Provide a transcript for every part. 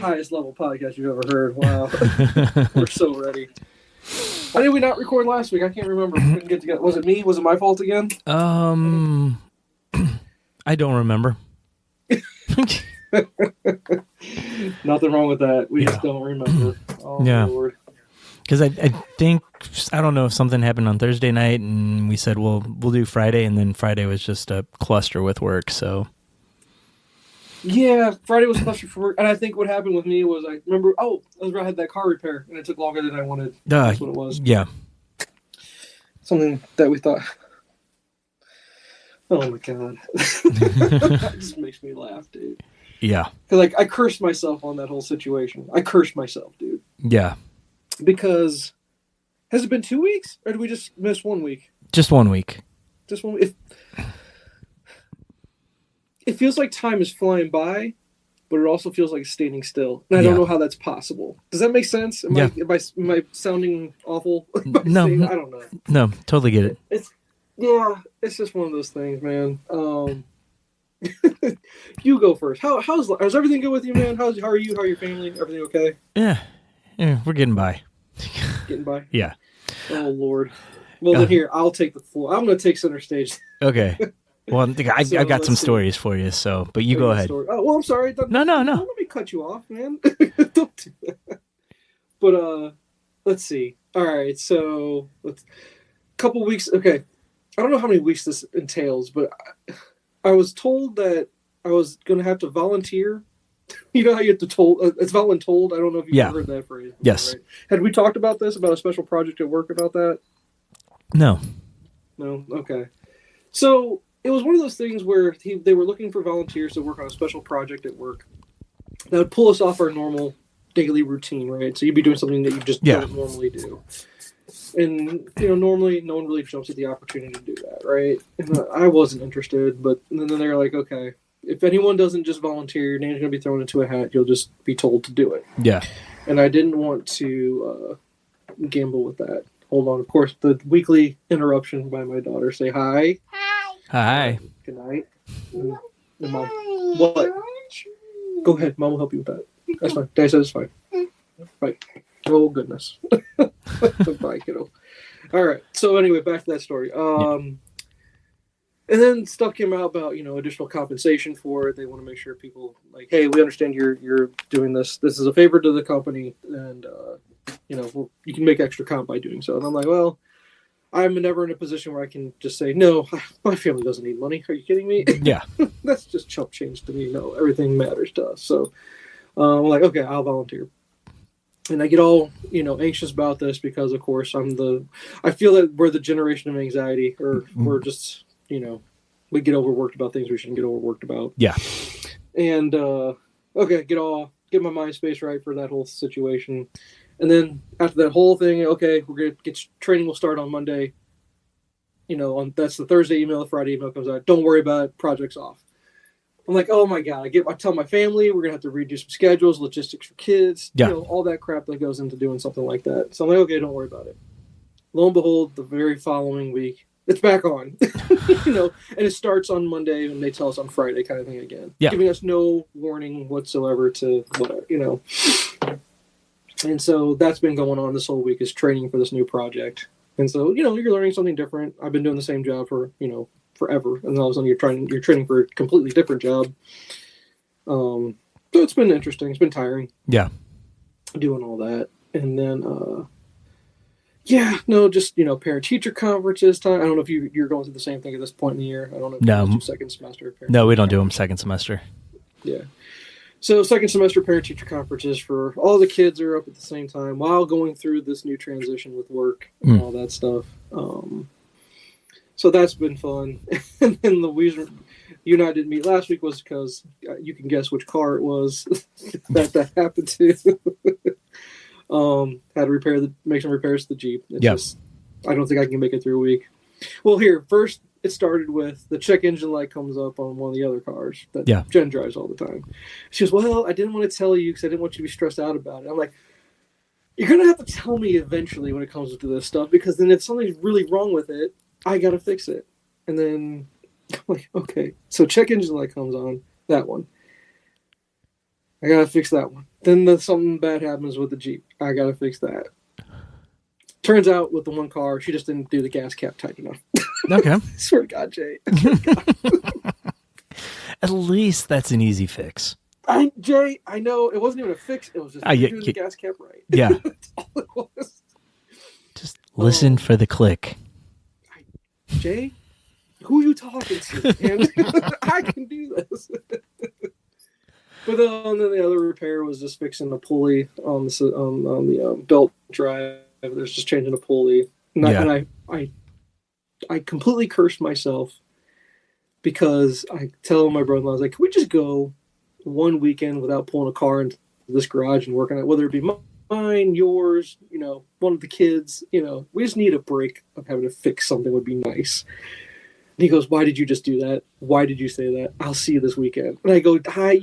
highest level podcast you've ever heard. Wow. We're so ready. Why did we not record last week? I can't remember. We couldn't get together. Was it me? Was it my fault again? I don't remember. Nothing wrong with that. We just don't remember. Oh, yeah. Lord. Because I think, I don't know if something happened on Thursday night and we said, well, we'll do Friday. And then Friday was just a cluster with work. So. Yeah, Friday was a cluster for work. And I think what happened with me was I remember, I had that car repair and it took longer than I wanted. That's what it was. Yeah. Something that we thought. Oh my God. That just makes me laugh, dude. Yeah. Because I cursed myself on that whole situation. I cursed myself, dude. Yeah. Because has it been 2 weeks or did we just miss 1 week? Just 1 week. Just 1 week. It feels like time is flying by, but it also feels like it's standing still. And I don't know how that's possible. Does that make sense? Am I sounding awful? No. I don't know. No, totally get it. It's just one of those things, man. You go first. How's everything good with you, man? How are you? How are your family? Everything okay? Yeah, we're getting by. Getting by? Yeah. Oh, Lord. Well, then here, I'll take the floor. I'm going to take center stage. Okay. Well, I got some stories for you, but you go ahead. Oh, well, I'm sorry. No. Don't let me cut you off, man. Don't do that. But, let's see. All right, so a couple weeks. Okay. I don't know how many weeks this entails, but I was told that I was going to have to volunteer. You know how you have to it's voluntold? I don't know if you've ever heard that phrase before, yes. Right? Had we talked about this, about a special project at work about that? No? Okay. So it was one of those things where they were looking for volunteers to work on a special project at work that would pull us off our normal daily routine, right? So you'd be doing something that you just don't normally do. And, normally no one really jumps at the opportunity to do that, right? And I wasn't interested, but then they're like, okay, if anyone doesn't just volunteer, your name's going to be thrown into a hat. You'll just be told to do it. Yeah. And I didn't want to gamble with that. Hold on. Of course, the weekly interruption by my daughter. Say hi. Hi. Good night. And Mom. What? Go ahead. Mom will help you with that. That's fine. Dad says it's fine. Right. Oh, goodness. Bye, kiddo. All right. So anyway, back to that story. And then stuff came out about, additional compensation for it. They want to make sure people hey, we understand you're doing this. This is a favor to the company, and you can make extra comp by doing so. And I'm like, well, I'm never in a position where I can just say, no, my family doesn't need money. Are you kidding me? Yeah. That's just chump change to me. No, everything matters to us. So I'm like, okay, I'll volunteer. And I get all, anxious about this because, of course, I feel that we're the generation of anxiety, or we're just, we get overworked about things we shouldn't get overworked about. Yeah. And, okay, get my mind space right for that whole situation. And then after that whole thing, okay, we're going to get training will start on Monday. That's the Thursday email, the Friday email comes out. Don't worry about it. Project's off. I'm like, oh my God, I tell my family we're going to have to redo some schedules, logistics for kids, all that crap that goes into doing something like that. So I'm like, okay, don't worry about it. Lo and behold, the very following week, it's back on, and it starts on Monday and they tell us on Friday kind of thing again, giving us no warning whatsoever to whatever, And so that's been going on this whole week, is training for this new project. And so, you're learning something different. I've been doing the same job for, forever, and all of a sudden you're training for a completely different job. So it's been interesting. It's been tiring. Yeah, doing all that, and then just parent teacher conferences time. I don't know if you're going through the same thing at this point in the year. I don't know. If no, you do second semester. No, we don't do them second semester. Yeah. So second semester parent teacher conferences for all the kids are up at the same time while going through this new transition with work and all that stuff. So that's been fun. And then the reason you and I didn't meet last week was because you can guess which car it was that happened to. Had to make some repairs to the Jeep. It's I don't think I can make it through a week. Well, first it started with the check engine light comes up on one of the other cars that Jen drives all the time. She goes, well, I didn't want to tell you because I didn't want you to be stressed out about it. I'm like, you're going to have to tell me eventually when it comes to this stuff, because then if something's really wrong with it, I got to fix it. And then I'm like, okay. So check engine light comes on, that one. I gotta fix that one. Then something bad happens with the Jeep. I gotta fix that. Turns out with the one car, she just didn't do the gas cap tight enough. Okay. Swear to God, Jay. Swear to God. At least that's an easy fix. Jay, I know it wasn't even a fix. It was just doing the gas cap right. Yeah. That's all it was. Just listen for the click. Jay, who are you talking to? Man? I can do this. But then the other repair was just fixing the pulley on the belt drive. There's just changing a pulley. And I completely cursed myself because I tell my brother-in-law, I was like, can we just go one weekend without pulling a car into this garage and working on it, whether it be mine, yours, one of the kids, we just need a break of having to fix something would be nice. And he goes, why did you just do that? Why did you say that? I'll see you this weekend. And I go, hi,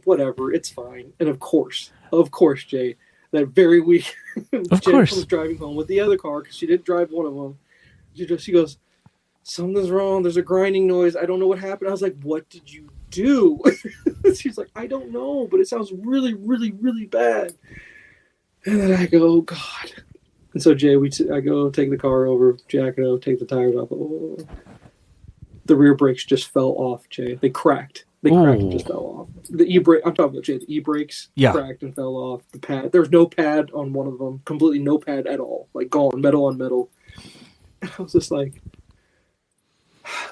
whatever, it's fine. And of course, Jay, that very week, Jen comes driving home with the other car because she didn't drive one of them. She goes, something's wrong. There's a grinding noise. I don't know what happened. I was like, what did you do? She's like, I don't know, but it sounds really, really, really bad. And then I go, God. And so Jay, I go take the car over, jack it up, take the tires off. Oh. The rear brakes just fell off, Jay. They cracked. Cracked and just fell off. The e-brake, I'm talking about, Jay, the e-brakes cracked and fell off. The pad, there was no pad on one of them. Completely no pad at all. Like gone, metal on metal. And I was just like,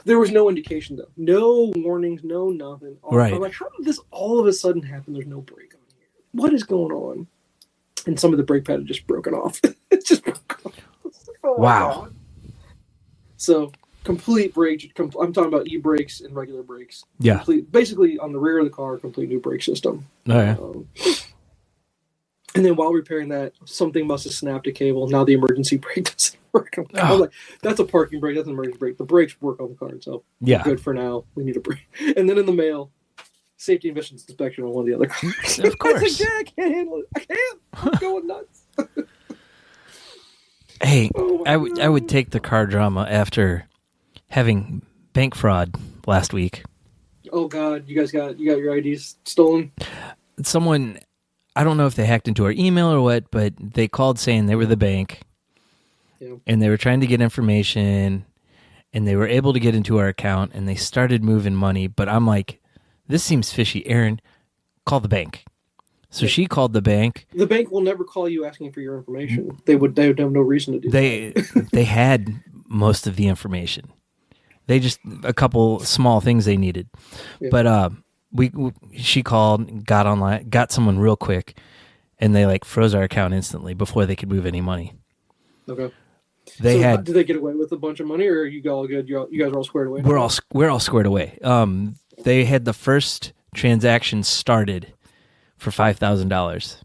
there was no indication though. No warnings, no nothing. Right. I'm like, how did this all of a sudden happen? There's no brake on here. What is going on? And some of the brake pad had just broken off. It just broke off. Oh, wow. So complete brake. I'm talking about e-brakes and regular brakes. Yeah. Basically on the rear of the car, complete new brake system. Oh, yeah. And then while repairing that, something must have snapped a cable. Now the emergency brake doesn't work. I'm like, that's a parking brake. That's an emergency brake. The brakes work on the car itself. Yeah. Good for now. We need a brake. And then in the mail, safety emissions inspection on one of the other cars. Of course. I was like, yeah, I can't handle it. I can't. I'm going nuts. Hey, I would take the car drama after having bank fraud last week. Oh God, you got your IDs stolen? Someone, I don't know if they hacked into our email or what, but they called saying they were the bank. Yeah. And they were trying to get information, and they were able to get into our account, and they started moving money. But I'm like, this seems fishy. Aaron, call the bank. So she called the bank. The bank will never call you asking for your information. They would have no reason to do that. They had most of the information. They just a couple small things they needed. Yeah. But she called, got online, got someone real quick, and they froze our account instantly before they could move any money. Okay. Did they get away with a bunch of money, or are you all good? You guys are all squared away? We're all squared away. They had the first transaction started for $5,000.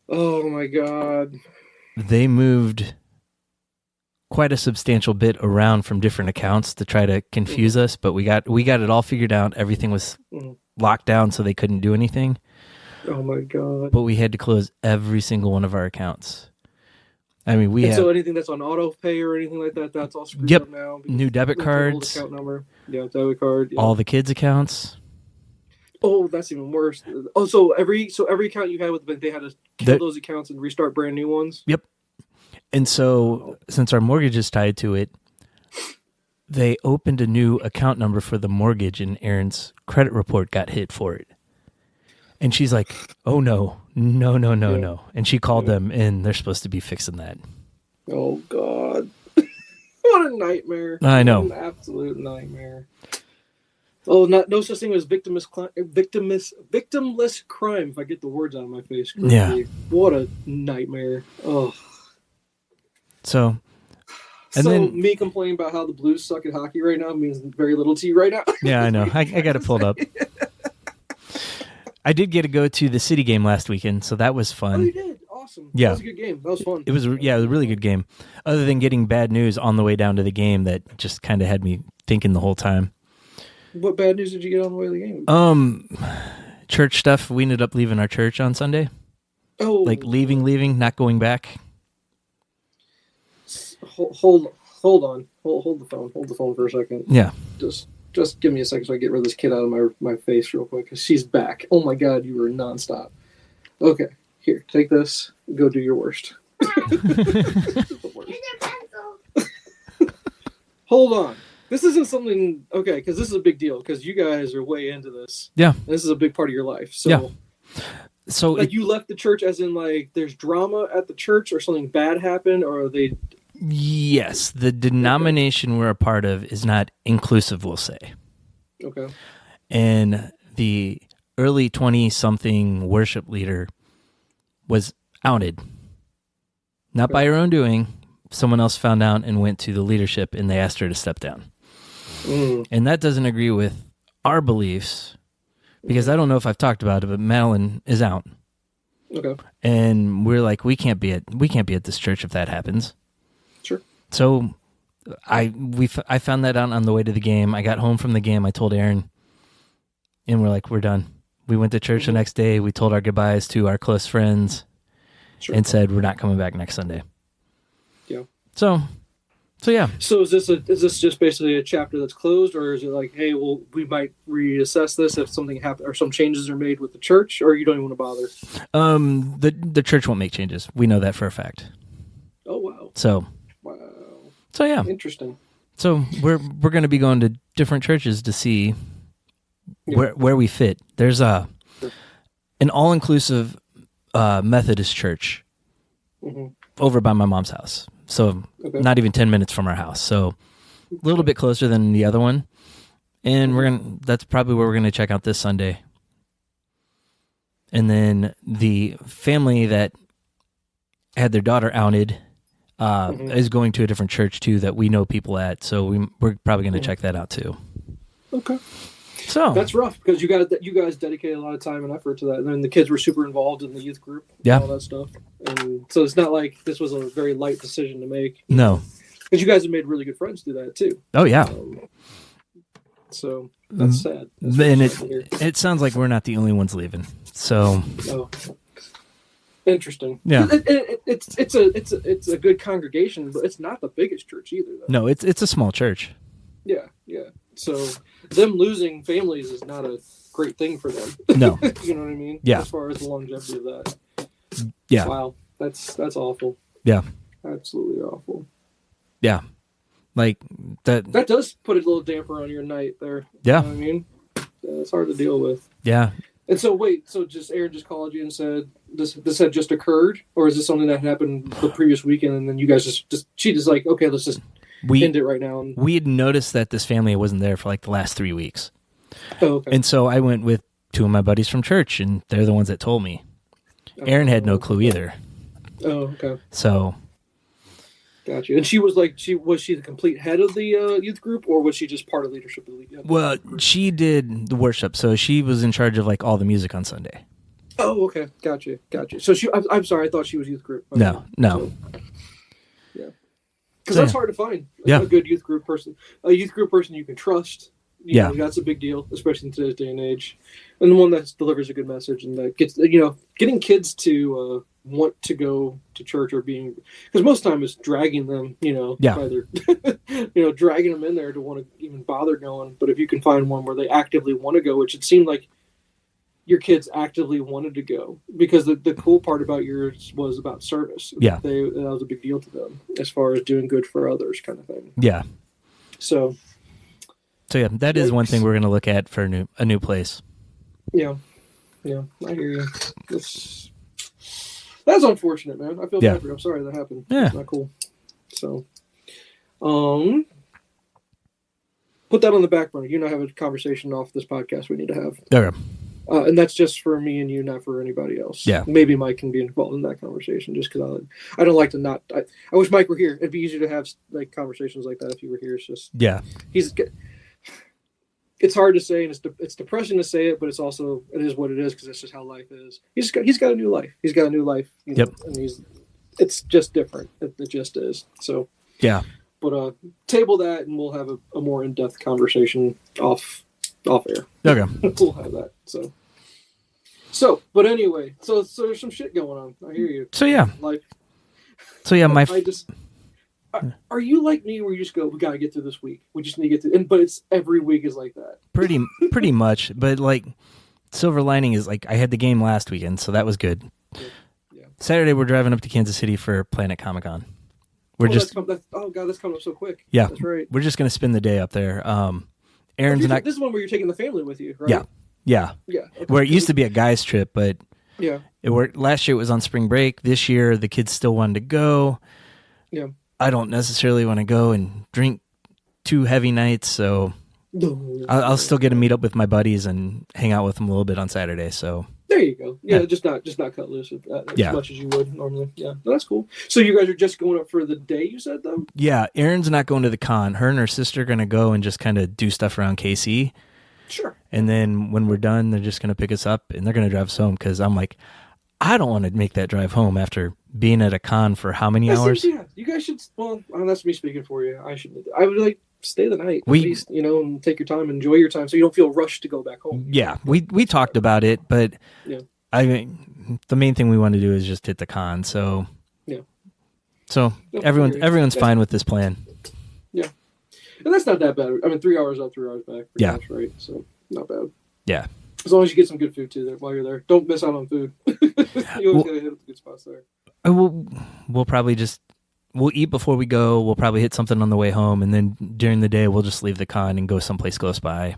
Oh my God. They moved quite a substantial bit around from different accounts to try to confuse us, but we got it all figured out. Everything was locked down, so they couldn't do anything. Oh my God. But we had to close every single one of our accounts. I mean, so anything that's on auto pay or anything like that, that's all screwed up now. New debit cards. Account number. Yeah, debit card. Yeah. All the kids' accounts. Oh, that's even worse. Oh, so every account you had with the bank, they had to kill those accounts and restart brand new ones? Yep. And so, since our mortgage is tied to it, they opened a new account number for the mortgage, and Aaron's credit report got hit for it. And she's like, oh, no. And she called them, and they're supposed to be fixing that. Oh, God. What a nightmare. I know. What an absolute nightmare. Oh, no such thing as victimless crime, if I get the words out of my face correctly. Yeah. What a nightmare. Oh. So me complaining about how the Blues suck at hockey right now means very little to you right now. Yeah, I know. I got it pulled up. I did get to go to the City game last weekend, so that was fun. Oh, you did? Awesome. Yeah. That was a good game. That was fun. It was a really good game. Other than getting bad news on the way down to the game that just kind of had me thinking the whole time. What bad news did you get on the way to the game? Church stuff. We ended up leaving our church on Sunday. Oh. Leaving, not going back. Hold on. Hold the phone. Hold the phone for a second. Yeah. Just Just give me a second so I get rid of this kid out of my face real quick, because she's back. Oh my god, you were nonstop. Okay, here, take this. Go do your worst. Hold on. This isn't something... Okay, because this is a big deal, because you guys are way into this. Yeah. This is a big part of your life. So, yeah. So like, you left the church as in, like, there's drama at the church, or something bad happened, or are they... Yes, the denomination we're a part of is not inclusive, we'll say. Okay. And the early 20-something worship leader was outed. Not by her own doing. Someone else found out and went to the leadership, and they asked her to step down. And that doesn't agree with our beliefs, because I don't know if I've talked about it, but Madeline is out. Okay. And we're like, we can't be at this church if that happens. Sure. So I found that out on the way to the game. I got home from the game. I told Aaron, and we're like, we're done. We went to church the next day. We told our goodbyes to our close friends, and said we're not coming back next Sunday. Yeah. So yeah. So is this just basically a chapter that's closed, or is it like, hey, well, we might reassess this if something happens or some changes are made with the church, or you don't even want to bother? The church won't make changes. We know that for a fact. Oh wow. So yeah. Interesting. So we're going to be going to different churches to see where we fit. There's an all-inclusive Methodist church over by my mom's house. So not even 10 minutes from our house. So a little bit closer than the other one. And that's probably where we're going to check out this Sunday. And then the family that had their daughter outed is going to a different church too that we know people at. So we're probably going to check that out too. Okay. So that's rough, because you guys dedicated a lot of time and effort to that, and then the kids were super involved in the youth group, and all that stuff. And so it's not like this was a very light decision to make. No, because you guys have made really good friends through that too. Oh yeah. So that's sad. And it sounds like we're not the only ones leaving. So. Oh. Interesting. Yeah. It's a good congregation, but it's not the biggest church either, though. No, it's a small church. Yeah. So them losing families is not a great thing for them. No. You know what I mean? Yeah. As far as the longevity of that. Yeah. Wow. That's awful. Yeah. Absolutely awful. Yeah. Like that. That does put a little damper on your night there. Yeah. You know what I mean? It's hard to deal with. Yeah. And so Aaron just called you and said this had just occurred, or is this something that happened the previous weekend, and then you guys she just like, okay, let's just end it right now. We had noticed that this family wasn't there for like the last 3 weeks. Oh, okay. And so I went with 2 of my buddies from church, and they're the ones that told me. Aaron had no clue either. Oh, okay. So. Gotcha. And she was the complete head of the youth group, or was she just part of leadership of the youth group? Well, she did the worship, so she was in charge of like all the music on Sunday. Oh, okay. Gotcha. So I'm sorry, I thought she was youth group. Okay. No. So, yeah. Because that's hard to find. A good youth group person. A youth group person you can trust. You know, that's a big deal, especially in today's day and age. And the one that delivers a good message and that gets, getting kids to want to go to church, or being, because most time it's dragging them, either, dragging them in there to want to even bother going. But if you can find one where they actively want to go, which it seemed like your kids actively wanted to go, because the cool part about yours was about service. Yeah. That was a big deal to them as far as doing good for others kind of thing. Yeah. So yeah, that is one thing we're going to look at for a new place. Yeah, I hear you. That's unfortunate, man. I feel bad for you. I'm sorry that happened. Yeah. It's not cool. So, put that on the back burner. You and I have a conversation off this podcast we need to have. Okay. And that's just for me and you, not for anybody else. Yeah. Maybe Mike can be involved in that conversation, just because I don't like to not. I wish Mike were here. It'd be easier to have like conversations like that if you were here. It's just it's hard to say, and it's depressing to say it, but it is what it is, because it's just how life is. He's got a new life. He's got a new life. Yep. And it's just different. It just is. So yeah. But table that, and we'll have a more in-depth conversation off air. Okay. We'll have that. So, but anyway, so there's some shit going on. I hear you. So yeah. Life. So yeah, Are you like me where you just go, we got to get through this week. We just need to get through. But it's every week is like that. Pretty much. But like, silver lining is like I had the game last weekend, so that was good. Yeah. Saturday we're driving up to Kansas City for Planet Comic-Con. That's coming up so quick. Yeah, that's right. We're just gonna spend the day up there. Aaron's not. This is one where you're taking the family with you, right? Yeah. Okay. Where it used to be a guy's trip, but it worked. Last year it was on spring break. This year the kids still wanted to go. Yeah. I don't necessarily want to go and drink 2 heavy nights, so I'll still get to meet up with my buddies and hang out with them a little bit on Saturday. So there you go. Yeah, just not cut loose as much as you would normally. Yeah, that's cool. So you guys are just going up for the day, you said, though? Yeah, Erin's not going to the con. Her and her sister are going to go and just kind of do stuff around KC. Sure. And then when we're done, they're just going to pick us up and they're going to drive us home because I'm like, I don't want to make that drive home after being at a con for how many hours? Yeah, you guys should. Well, that's me speaking for you. I would like stay the night at least, and take your time, enjoy your time, so you don't feel rushed to go back home. Yeah, we talked about it, but I mean, the main thing we want to do is just hit the con. So everyone's fine with this plan. Yeah, and that's not that bad. I mean, 3 hours up, 3 hours back. Yeah, much, right. So not bad. Yeah. As long as you get some good food too there while you're there. Don't miss out on food. You always gotta hit the good spots there. We'll probably we'll eat before we go. We'll probably hit something on the way home, and then during the day we'll just leave the con and go someplace close by.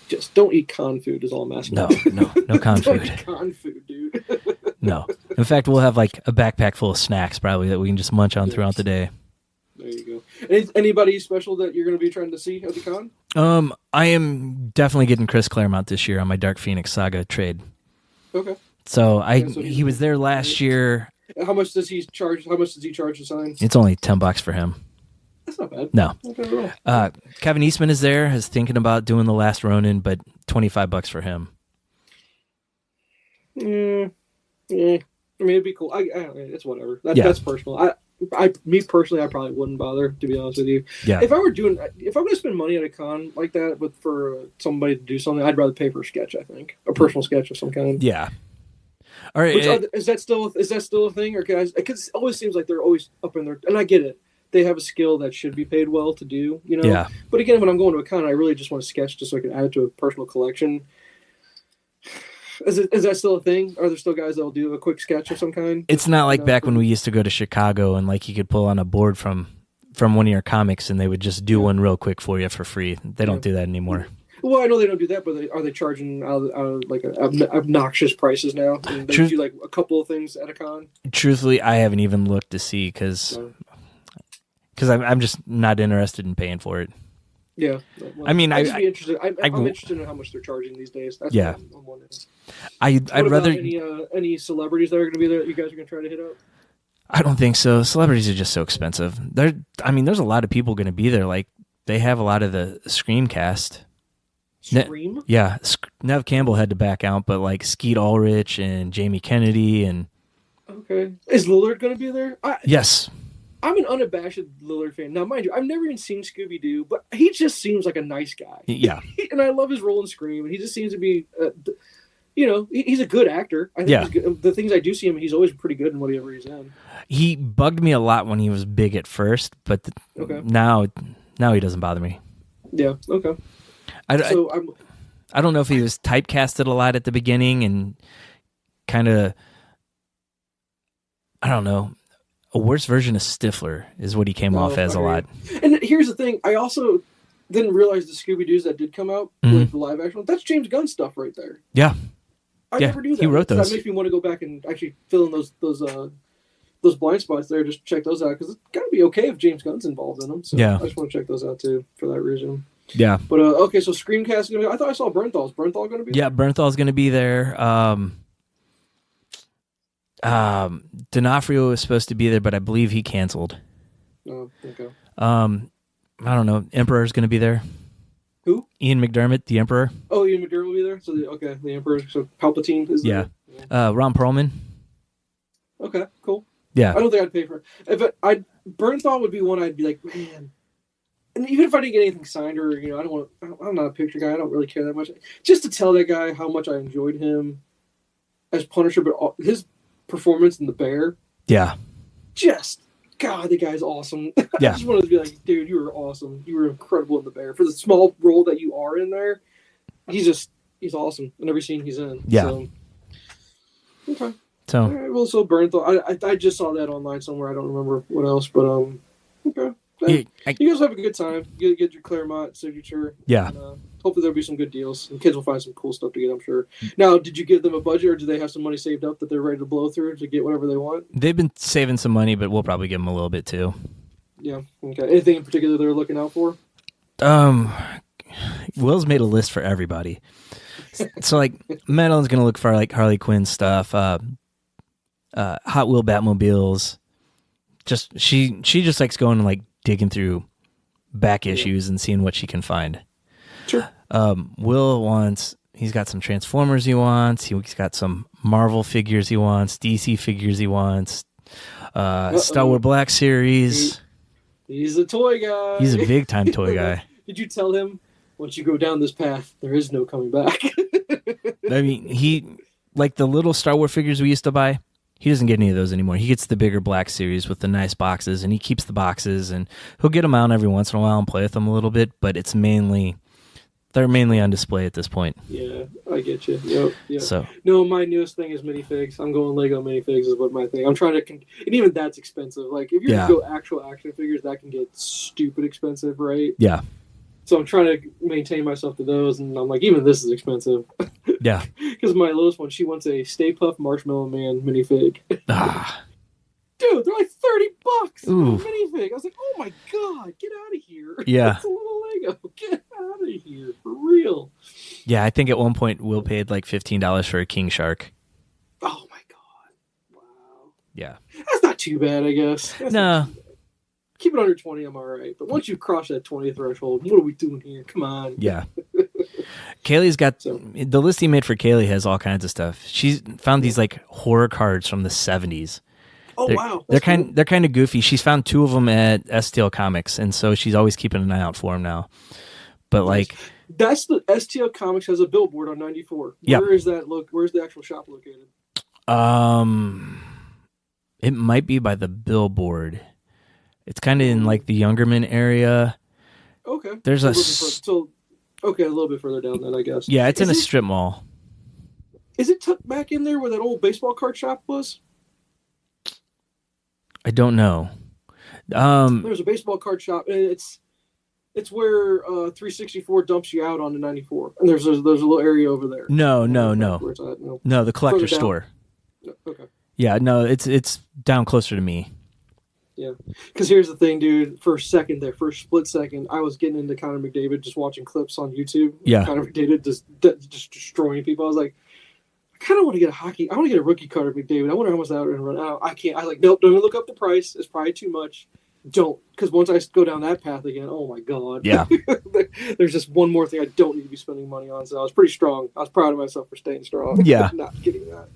Just don't eat con food is all I'm asking. No con food. Don't eat con food, dude. No. In fact, we'll have like a backpack full of snacks probably that we can just munch on throughout the day. There you go. Anybody special that you're going to be trying to see at the con? I am definitely getting Chris Claremont this year on my Dark Phoenix Saga trade. Okay. So he was there last year. How much does he charge? How much does he charge to sign? It's only $10 for him. That's not bad. No. Not bad at all. Kevin Eastman is there, is thinking about doing The Last Ronin, but $25 for him. Yeah. I mean, it'd be cool. It's whatever. That's personal. Me personally, I probably wouldn't bother, to be honest with you. Yeah. If I'm going to spend money at a con like that, but for somebody to do something, I'd rather pay for a sketch. I think a personal sketch of some kind. Yeah. All right. Is that still a thing, or because it always seems like they're always up in there, and I get it. They have a skill that should be paid well to do, Yeah. But again, when I'm going to a con, I really just want to sketch just so I can add it to a personal collection. Is that still a thing? Are there still guys that'll do a quick sketch of some kind? It's not like back when we used to go to Chicago and like you could pull on a board from one of your comics and they would just do one real quick for you for free. They don't do that anymore. Well, I know they don't do that, but are they charging out like obnoxious prices now? And they do like a couple of things at a con? Truthfully, I haven't even looked to see because I'm just not interested in paying for it. Yeah. Well, I mean, I'm interested in how much they're charging these days. That's what I'm wondering. I'd rather any celebrities that are going to be there that you guys are going to try to hit up? I don't think so. Celebrities are just so expensive. There's a lot of people going to be there. Like they have a lot of the Scream cast. Scream? Yeah. Nev Campbell had to back out, but like Skeet Ulrich and Jamie Kennedy and. Okay. Is Lillard going to be there? Yes. I'm an unabashed Lillard fan. Now, mind you, I've never even seen Scooby-Doo, but he just seems like a nice guy. Yeah. And I love his role in Scream, and he just seems to be, he's a good actor. I think he's good. The things I do see him, he's always pretty good in whatever he's in. He bugged me a lot when he was big at first, but now he doesn't bother me. Yeah, okay. I don't know if he was typecasted a lot at the beginning and kind of, I don't know, a worse version of Stifler is what he came off as a lot. And here's the thing. I also didn't realize the Scooby-Doos that did come out with the live action. That's James Gunn stuff right there. Yeah. I never knew that. He wrote those. That makes me want to go back and actually fill in those blind spots there. Just check those out because it's got to be okay if James Gunn's involved in them. So I just want to check those out too for that reason. Yeah. But okay, so Screamcast is going to be. I thought I saw Bernthal. Is Bernthal going to be? Yeah, Bernthal's going to be there. D'Onofrio was supposed to be there, but I believe he canceled. Oh, okay. I don't know. Emperor's going to be there. Who? Ian McDermott, the Emperor. Oh, Ian McDermott will be there. So the Emperor. So Palpatine is there. Yeah. Ron Perlman. Okay, cool. Yeah. I don't think I'd pay for it. Bernthal would be one I'd be like, man. And even if I didn't get anything signed or I'm not a picture guy. I don't really care that much. Just to tell that guy how much I enjoyed him as Punisher, but his performance in The Bear. Yeah. Just God, the guy's awesome. Yeah. I just wanted to be like, dude, you were awesome. You were incredible in The Bear. For the small role that you are in there, he's awesome in every scene he's in. Yeah. So, okay. So, all right, well, so Bernthal, I just saw that online somewhere. I don't remember what else, but okay. You guys have a good time. Get your Claremont signature. Yeah. And, hopefully there'll be some good deals. And kids will find some cool stuff to get, I'm sure. Now, did you give them a budget, or do they have some money saved up that they're ready to blow through to get whatever they want? They've been saving some money, but we'll probably give them a little bit too. Yeah. Okay. Anything in particular they're looking out for? Will's made a list for everybody. So like Madeline's gonna look for like Harley Quinn stuff, Hot Wheel Batmobiles. Just she just likes going and like digging through back issues and seeing what she can find. Sure. Will he's got some Transformers he wants. He's got some Marvel figures he wants, DC figures he wants, Star Wars Black Series. He's a toy guy. He's a big time toy guy. Did you tell him, once you go down this path, there is no coming back? I mean, he, like the little Star Wars figures we used to buy, he doesn't get any of those anymore. He gets the bigger Black Series with the nice boxes, and he keeps the boxes, and he'll get them out every once in a while and play with them a little bit, but they're mainly on display at this point. Yeah, I get you. Yep. So no, my newest thing is minifigs. I'm going Lego minifigs is what my thing. I'm trying to, and even that's expensive. Like if you're gonna go actual action figures, that can get stupid expensive, right? Yeah. So I'm trying to maintain myself to those, and I'm like, even this is expensive. Yeah. Because my lowest one, she wants a Stay Puft Marshmallow Man minifig. Dude, they're like $30 Ooh. for a minifig. I was like, oh my god, get out of here. Yeah. It's a little Lego. Get out of here, for real. Yeah, I think at one point Will paid like $15 for a King Shark. Oh my god. Wow. Yeah. That's not too bad, I guess. No. Keep it under 20, I'm all right. But once you cross that 20 threshold, what are we doing here? Come on. Yeah. Kaylee's got the list he made for Kaylee has all kinds of stuff. She's found these like horror cards from the 70s. Oh, wow. They're kind of goofy. She's found 2 of them at STL Comics, and so she's always keeping an eye out for them now. But like, that's the STL Comics has a billboard on 94. Yeah. Where is that? Where's the actual shop located? It might be by the billboard. It's kind of in like the Youngerman area. Okay. There's a little bit further down then, I guess. Yeah, it's in a strip mall. Is it tucked back in there where that old baseball card shop was? I don't know. There's a baseball card shop, and it's where 364 dumps you out onto 94, and there's a little area over there. No. Where's that? No, the collector store. Okay. Yeah, no, it's down closer to me. Yeah, because here's the thing, dude. For a split second, I was getting into Connor McDavid, just watching clips on YouTube. Yeah, Connor McDavid just destroying people. I was like, I kind of want to get I want to get a rookie card of McDavid. I wonder how much that would run out. I can't. I was like, nope, don't even look up the price. It's probably too much. Don't, because once I go down that path again, oh my god. Yeah. There's just one more thing I don't need to be spending money on. So I was pretty strong. I was proud of myself for staying strong. Yeah. Not getting that.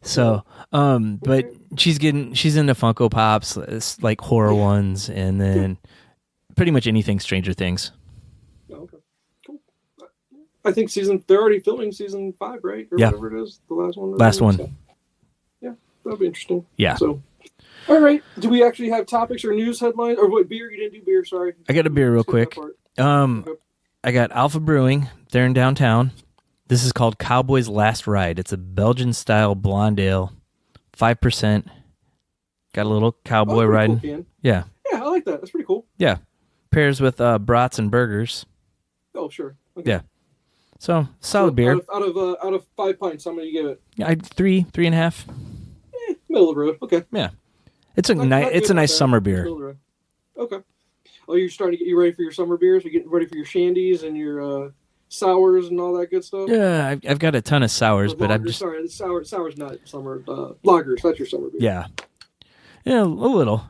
So, but she's into Funko Pops, like horror ones, and then pretty much anything Stranger Things. Okay, cool. I think they're already filming season 5, right? Or whatever it is, the last one. So, yeah, that'll be interesting. Yeah. So, all right. Do we actually have topics or news headlines? Or what, beer? You didn't do beer, sorry. I got a beer real quick. I got Alpha Brewing. They're in downtown. This is called Cowboy's Last Ride. It's a Belgian-style blonde ale, 5%. Got a little cowboy riding. Cool, yeah. Yeah, I like that. That's pretty cool. Yeah. Pairs with brats and burgers. Oh, sure. Okay. Yeah. So, solid beer. Out of 5 pints, how many do you give it? Yeah, 3.5. Middle of the road. Okay. Yeah. It's a nice summer beer. Okay. Oh, you're starting to get ready for your summer beers? You're getting ready for your shandies and your sours and all that good stuff? Yeah, I've got a ton of sours, but I'm just... Sorry, sour's not summer. Lagers, that's your summer beer. Yeah. Yeah, a little.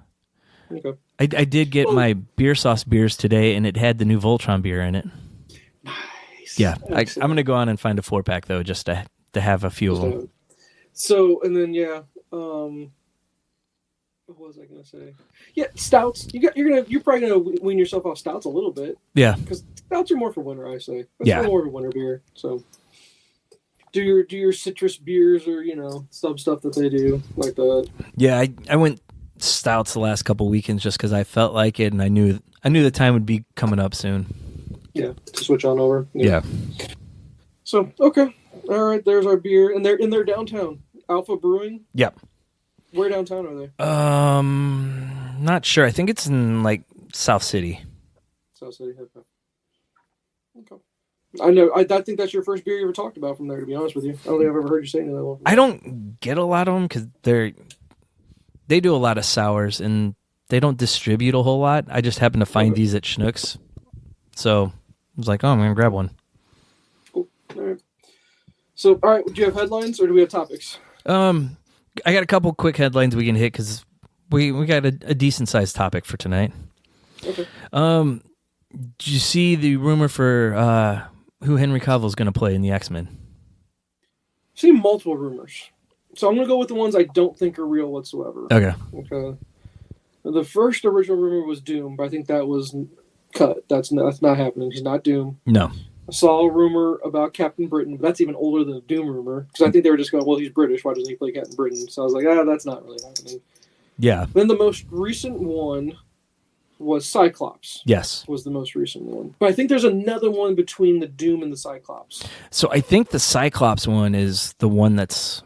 Okay. I did get my beer sauce beers today, and it had the new Voltron beer in it. Nice. Yeah, I'm going to go on and find a 4-pack, though, just to have a few of them. So, and then, what was I gonna say? Yeah, stouts. You're probably gonna wean yourself off stouts a little bit. Yeah, because stouts are more for winter, I say. That's more of a winter beer. So, do your citrus beers or sub stuff that they do like that. Yeah, I went stouts the last couple weekends just because I felt like it, and I knew the time would be coming up soon. Yeah, to switch on over. Yeah. So okay, all right. There's our beer, and they're downtown. Alpha Brewing. Yep. Where downtown are they? Not sure. I think it's in like South City. South City. Okay. I know. I think that's your first beer you ever talked about from there. To be honest with you, I don't think I've ever heard you say anything that one. I don't get a lot of them because they do a lot of sours and they don't distribute a whole lot. I just happened to find these at Schnucks, so I was like, "Oh, I'm gonna grab one." Cool. All right. So, all right. Do you have headlines or do we have topics? I got a couple quick headlines we can hit because we got a decent sized topic for tonight. Okay. Did you see the rumor for who Henry Cavill is going to play in the X-Men? I've seen multiple rumors, so I'm going to go with the ones I don't think are real whatsoever. Okay. The first original rumor was Doom, but I think that was cut. That's not happening. He's not Doom. No. I saw a rumor about Captain Britain, but that's even older than the Doom rumor because I think they were just going, well, he's British. Why doesn't he play Captain Britain? So I was like, that's not really happening. Yeah. Then the most recent one was Cyclops. Yes. Was the most recent one. But I think there's another one between the Doom and the Cyclops. So I think the Cyclops one is the one that's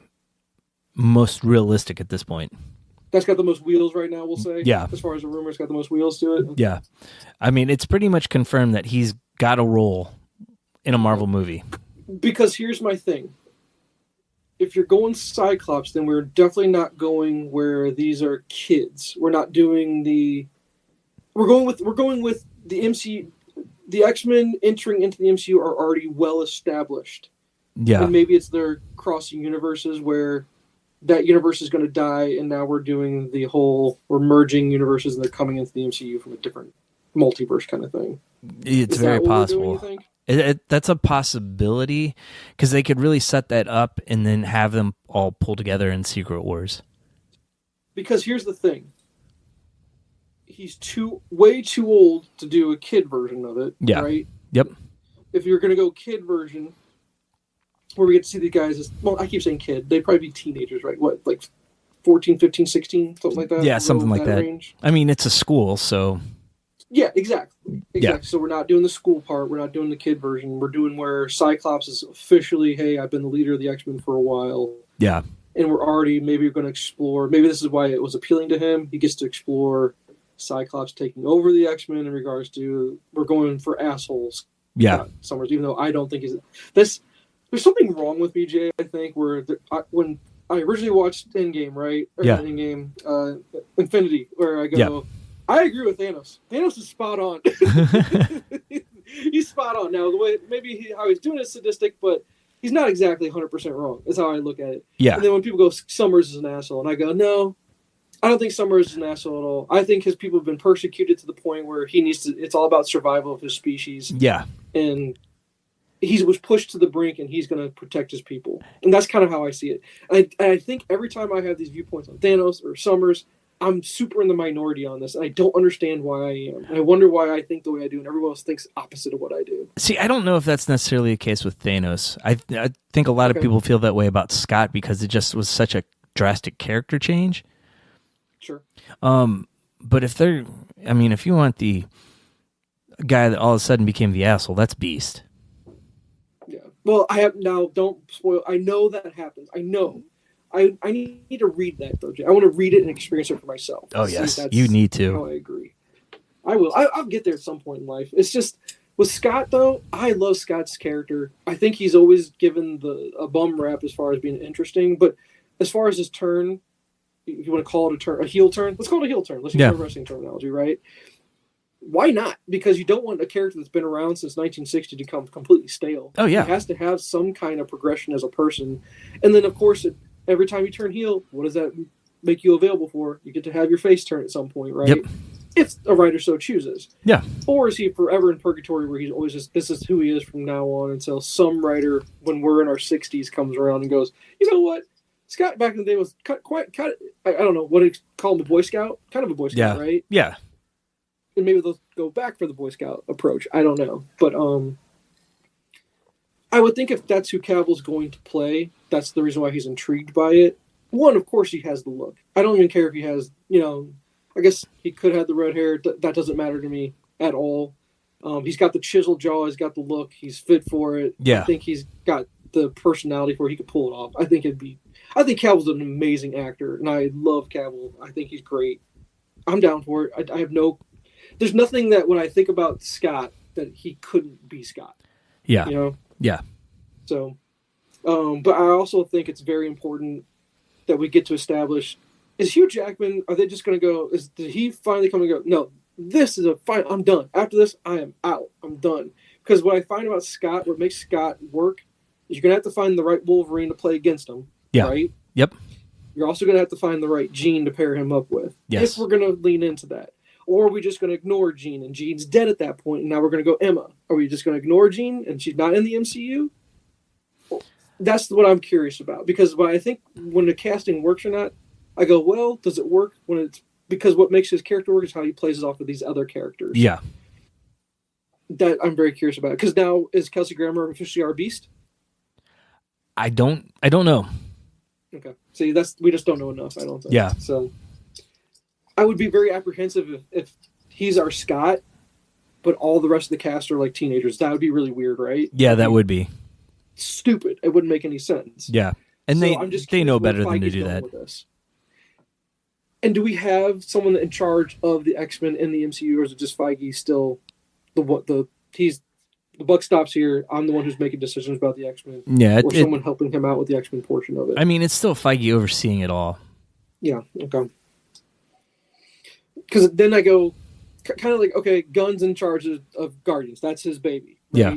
most realistic at this point. That's got the most wheels right now, we'll say. Yeah. As far as the rumors got the most wheels to it. Yeah. I mean, it's pretty much confirmed that he's got a role in a Marvel movie. Because here's my thing. If you're going Cyclops, then we're definitely not going where these are kids. We're not doing the... We're going with the MCU. The X-Men entering into the MCU are already well established. Yeah. And maybe it's their crossing universes where that universe is going to die, and now we're doing we're merging universes, and they're coming into the MCU from a different multiverse kind of thing. It's very possible. That's a possibility because they could really set that up and then have them all pull together in Secret Wars. Because here's the thing. He's way too old to do a kid version of it, right? Yep. If you're going to go kid version, where we get to see the guys I keep saying kid. They'd probably be teenagers, right? What, like 14, 15, 16, something like that? Yeah, something like that. Range. I mean, it's a school, so... Yeah, exactly. Yeah. So we're not doing the school part. We're not doing the kid version. We're doing where Cyclops is officially, hey, I've been the leader of the X-Men for a while. Yeah. And maybe we're going to explore, maybe this is why it was appealing to him. He gets to explore Cyclops taking over the X-Men in regards to, we're going for assholes. Yeah. Summers, even though I don't think there's something wrong with me, Jay, I think, where when I originally watched Endgame, right? Endgame, Infinity, where I go, I agree with Thanos. Thanos is spot on. He's spot on. Now, the way how he's doing is sadistic, but he's not exactly 100% wrong. That's how I look at it. Yeah. And then when people go, Summers is an asshole, and I go, no, I don't think Summers is an asshole at all. I think his people have been persecuted to the point where it's all about survival of his species. Yeah. And he was pushed to the brink, and he's going to protect his people. And that's kind of how I see it. And I think every time I have these viewpoints on Thanos or Summers, I'm super in the minority on this, and I don't understand why I am. And I wonder why I think the way I do, and everyone else thinks opposite of what I do. See, I don't know if that's necessarily the case with Thanos. I think a lot of people feel that way about Scott because it just was such a drastic character change. Sure. But if you want the guy that all of a sudden became the asshole, that's Beast. Yeah. Well, don't spoil. I know that happens. I know. I need to read that, though, Jay. I want to read it and experience it for myself. Oh, yes. You need to. How I agree. I will. I'll get there at some point in life. It's just, with Scott, though, I love Scott's character. I think he's always given a bum rap as far as being interesting. But as far as his turn, if you want to call it a heel turn, let's call it a heel turn. Let's use wrestling terminology, right? Why not? Because you don't want a character that's been around since 1960 to become completely stale. Oh, yeah. He has to have some kind of progression as a person. And then, of course, every time you turn heel, what does that make you available for? You get to have your face turn at some point, right? Yep. If a writer so chooses. Yeah. Or is he forever in purgatory where he's always just, this is who he is from now on until some writer, when we're in our 60s, comes around and goes, you know what? Scott back in the day was I don't know, what do you call him, a Boy Scout? Kind of a Boy Scout, right? Yeah. And maybe they'll go back for the Boy Scout approach. I don't know. But I would think if that's who Cavill's going to play, that's the reason why he's intrigued by it. one, of course, he has the look. I don't even care if he has, I guess he could have the red hair. That doesn't matter to me at all. He's got the chiseled jaw. He's got the look. He's fit for it. Yeah. I think he's got the personality for it. He could pull it off. I think Cavill's an amazing actor, and I love Cavill. I think he's great. I'm down for it. I have there's nothing that when I think about Scott that he couldn't be Scott. Yeah. Yeah. So, but I also think it's very important that we get to establish, is Hugh Jackman, are they just going to go, did he finally come and go, no, this is I'm done. After this, I am out. I'm done. Because what I find about Scott, what makes Scott work, is you're going to have to find the right Wolverine to play against him. Yeah. Right? Yep. You're also going to have to find the right Jean to pair him up with. Yes. If we're going to lean into that. Or are we just going to ignore Jean, and Jean's dead at that point, and now we're going to go Emma? Are we just going to ignore Jean, and she's not in the MCU? That's what I'm curious about. Because I think when the casting works or not, I go, well, does it work when it's... Because what makes his character work is how he plays off with these other characters. Yeah. That I'm very curious about. Because now, is Kelsey Grammer officially our Beast? I don't know. Okay. See, we just don't know enough, I don't think. Yeah. So I would be very apprehensive if he's our Scott, but all the rest of the cast are like teenagers. That would be really weird, right? Yeah, that would be stupid. It wouldn't make any sense. Yeah. And so they know better than to do that. And do we have someone in charge of the X-Men in the MCU, or is it just Feige still the buck stops here? I'm the one who's making decisions about the X-Men. Yeah, or someone helping him out with the X-Men portion of it. I mean, it's still Feige overseeing it all. Yeah. Okay. Because then I go, kind of like, okay, Gunn's in charge of Guardians. That's his baby. Right? Yeah.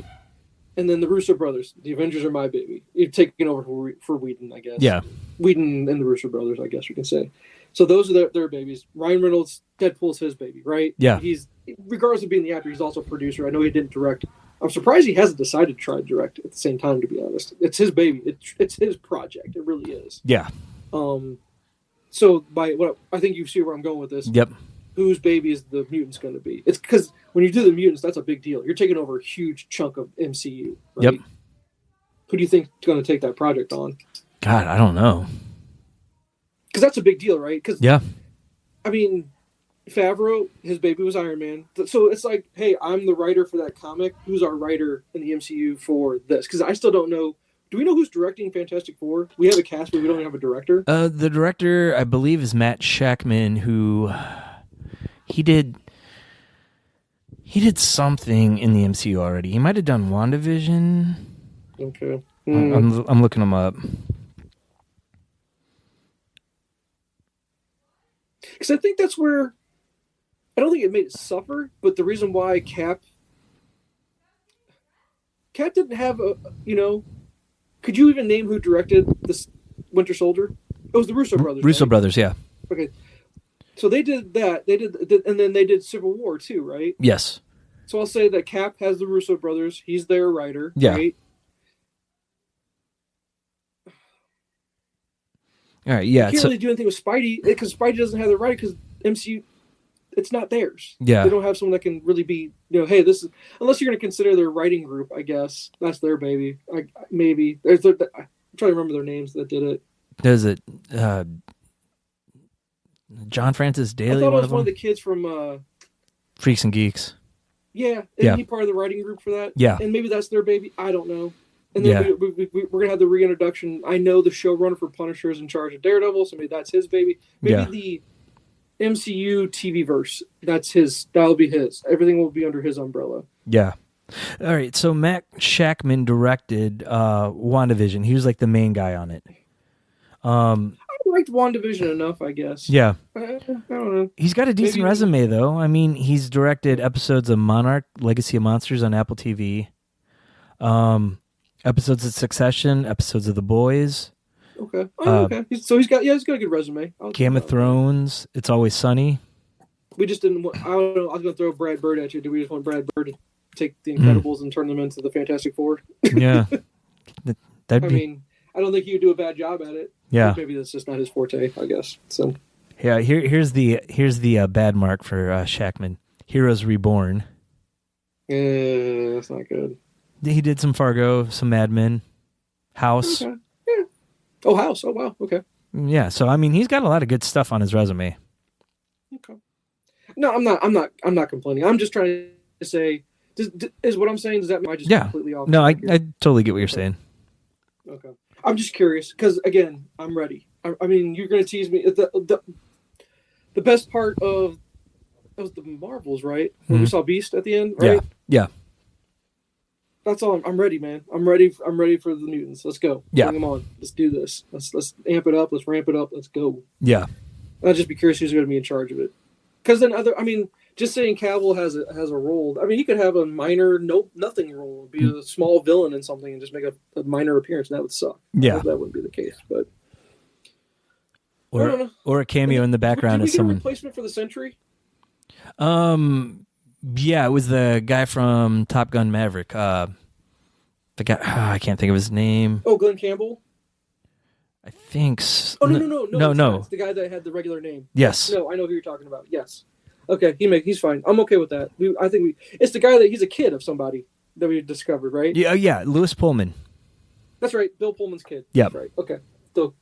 And then the Russo brothers, the Avengers are my baby. You've taken over for Whedon, I guess. Yeah. Whedon and the Russo brothers, I guess you can say. So those are their babies. Ryan Reynolds, Deadpool's his baby, right? Yeah. He's, regardless of being the actor, he's also a producer. I know he didn't direct. I'm surprised he hasn't decided to try to direct at the same time, to be honest. It's his baby. It's his project. It really is. Yeah. So by what I think you see where I'm going with this. Yep. Whose baby is the mutants going to be? It's because when you do the mutants, that's a big deal. You're taking over a huge chunk of MCU. Right? Yep. Who do you think is going to take that project on? God, I don't know. Because that's a big deal, right? Because yeah, I mean, Favreau, his baby was Iron Man. So it's like, hey, I'm the writer for that comic. Who's our writer in the MCU for this? Because I still don't know. Do we know who's directing Fantastic Four? We have a cast, but we don't have a director. The director, I believe, is Matt Shakman, who he did something in the MCU already. He might have done WandaVision. Okay. I'm looking him up. Because I think that's where, I don't think it made it suffer, but the reason why Cap didn't have could you even name who directed this Winter Soldier? It was the Russo brothers. Russo right? brothers, yeah. Okay. So they did that. They did, and then they did Civil War too, right? Yes. So I'll say that Cap has the Russo brothers. He's their writer, yeah. Right? All right, yeah. You can't really do anything with Spidey because Spidey doesn't have the right because MCU, it's not theirs. Yeah. They don't have someone that can really be, hey, this is, unless you're going to consider their writing group, I guess. That's their baby. Maybe. I'm trying to remember their names that did it. Does it, John Francis Daly? I thought it was one of the kids from Freaks and Geeks. Yeah. Isn't he part of the writing group for that? Yeah. And maybe that's their baby. I don't know. And then we're going to have the reintroduction. I know the showrunner for Punisher is in charge of Daredevil, so maybe that's his baby. Maybe the MCU TV verse, that'll be his. Everything will be under his umbrella. Yeah. All right, so Matt Shakman directed WandaVision. He was like the main guy on it. I liked WandaVision enough, I guess. Yeah. I don't know. He's got a decent resume, though. I mean, he's directed episodes of Monarch, Legacy of Monsters on Apple TV. Episodes of Succession, episodes of The Boys. Okay. Okay. So he's got a good resume. Game of Thrones, It's Always Sunny. We just didn't want, I don't know, I was going to throw Brad Bird at you. Do we just want Brad Bird to take the Incredibles and turn them into the Fantastic Four? Yeah. I mean, I don't think he would do a bad job at it. Yeah. Maybe that's just not his forte, I guess. So. Yeah, here's the bad mark for Shakman. Heroes Reborn. Yeah, that's not good. He did some Fargo, some Mad Men, House. Okay. Yeah. Oh, House. Oh, wow. Okay. Yeah, so I mean, he's got a lot of good stuff on his resume. Okay. No, I'm not complaining. I'm just trying to say, is what I'm saying, does that mean I just completely off? No, I totally get what you're saying. Okay. I'm just curious because, again, I'm ready. I mean, you're going to tease me. The best part of that was the Marvels, right? When we saw Beast at the end, right? Yeah. That's all. I'm ready, man. I'm ready for the mutants. Let's go. Yeah. Bring them on. Let's do this. Let's amp it up. Let's ramp it up. Let's go. Yeah. I'll just be curious who's going to be in charge of it. Because then just saying Cavill has a role. I mean, he could have a minor, nothing role, be a small villain in something, and just make a minor appearance, and that would suck. Yeah, that wouldn't be the case, but or a cameo in the background as someone. Did we get a replacement for the Sentry? Yeah, it was the guy from Top Gun Maverick. The guy, I can't think of his name. Oh, Glenn Campbell. I think. Oh no! It's the guy that had the regular name. Yes. No, I know who you're talking about. Yes. Okay, he's fine. I'm okay with that. It's the guy he's a kid of somebody that we discovered, right? Yeah, Louis Pullman. That's right, Bill Pullman's kid. Yeah. That's right. Okay,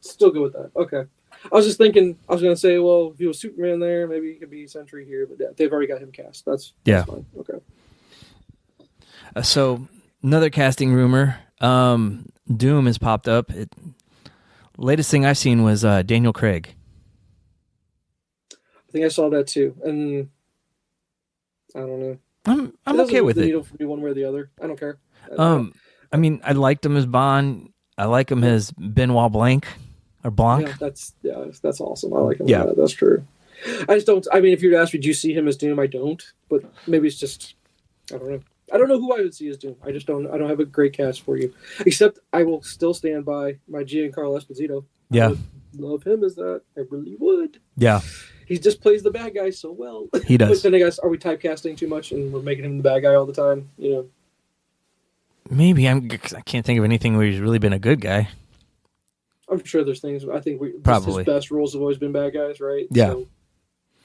still good with that. Okay. I was just thinking, I was going to say, well, if he was Superman there, maybe he could be Sentry here, but they've already got him cast. That's fine. Okay. So another casting rumor, Doom has popped up. Latest thing I've seen was Daniel Craig. I think I saw that too, and I don't know. I'm okay with it. Needle for me one way or the other. I don't care. I mean, I liked him as Bond. I like him as Benoit Blanc. Or Blanc. Yeah, that's awesome. I like him. Yeah, that's true. I just don't. I mean, if you'd ask me, do you see him as Doom? I don't. But maybe it's just. I don't know. I don't know who I would see as Doom. I just don't. I don't have a great cast for you. Except I will still stand by my Giancarlo Esposito. Yeah. I would love him as that. I really would. Yeah. He just plays the bad guy so well. He does. But then I guess, are we typecasting too much and we're making him the bad guy all the time? You know. Maybe I can't think of anything where he's really been a good guy. I'm sure there's things. I think probably his best roles have always been bad guys, right? Yeah. So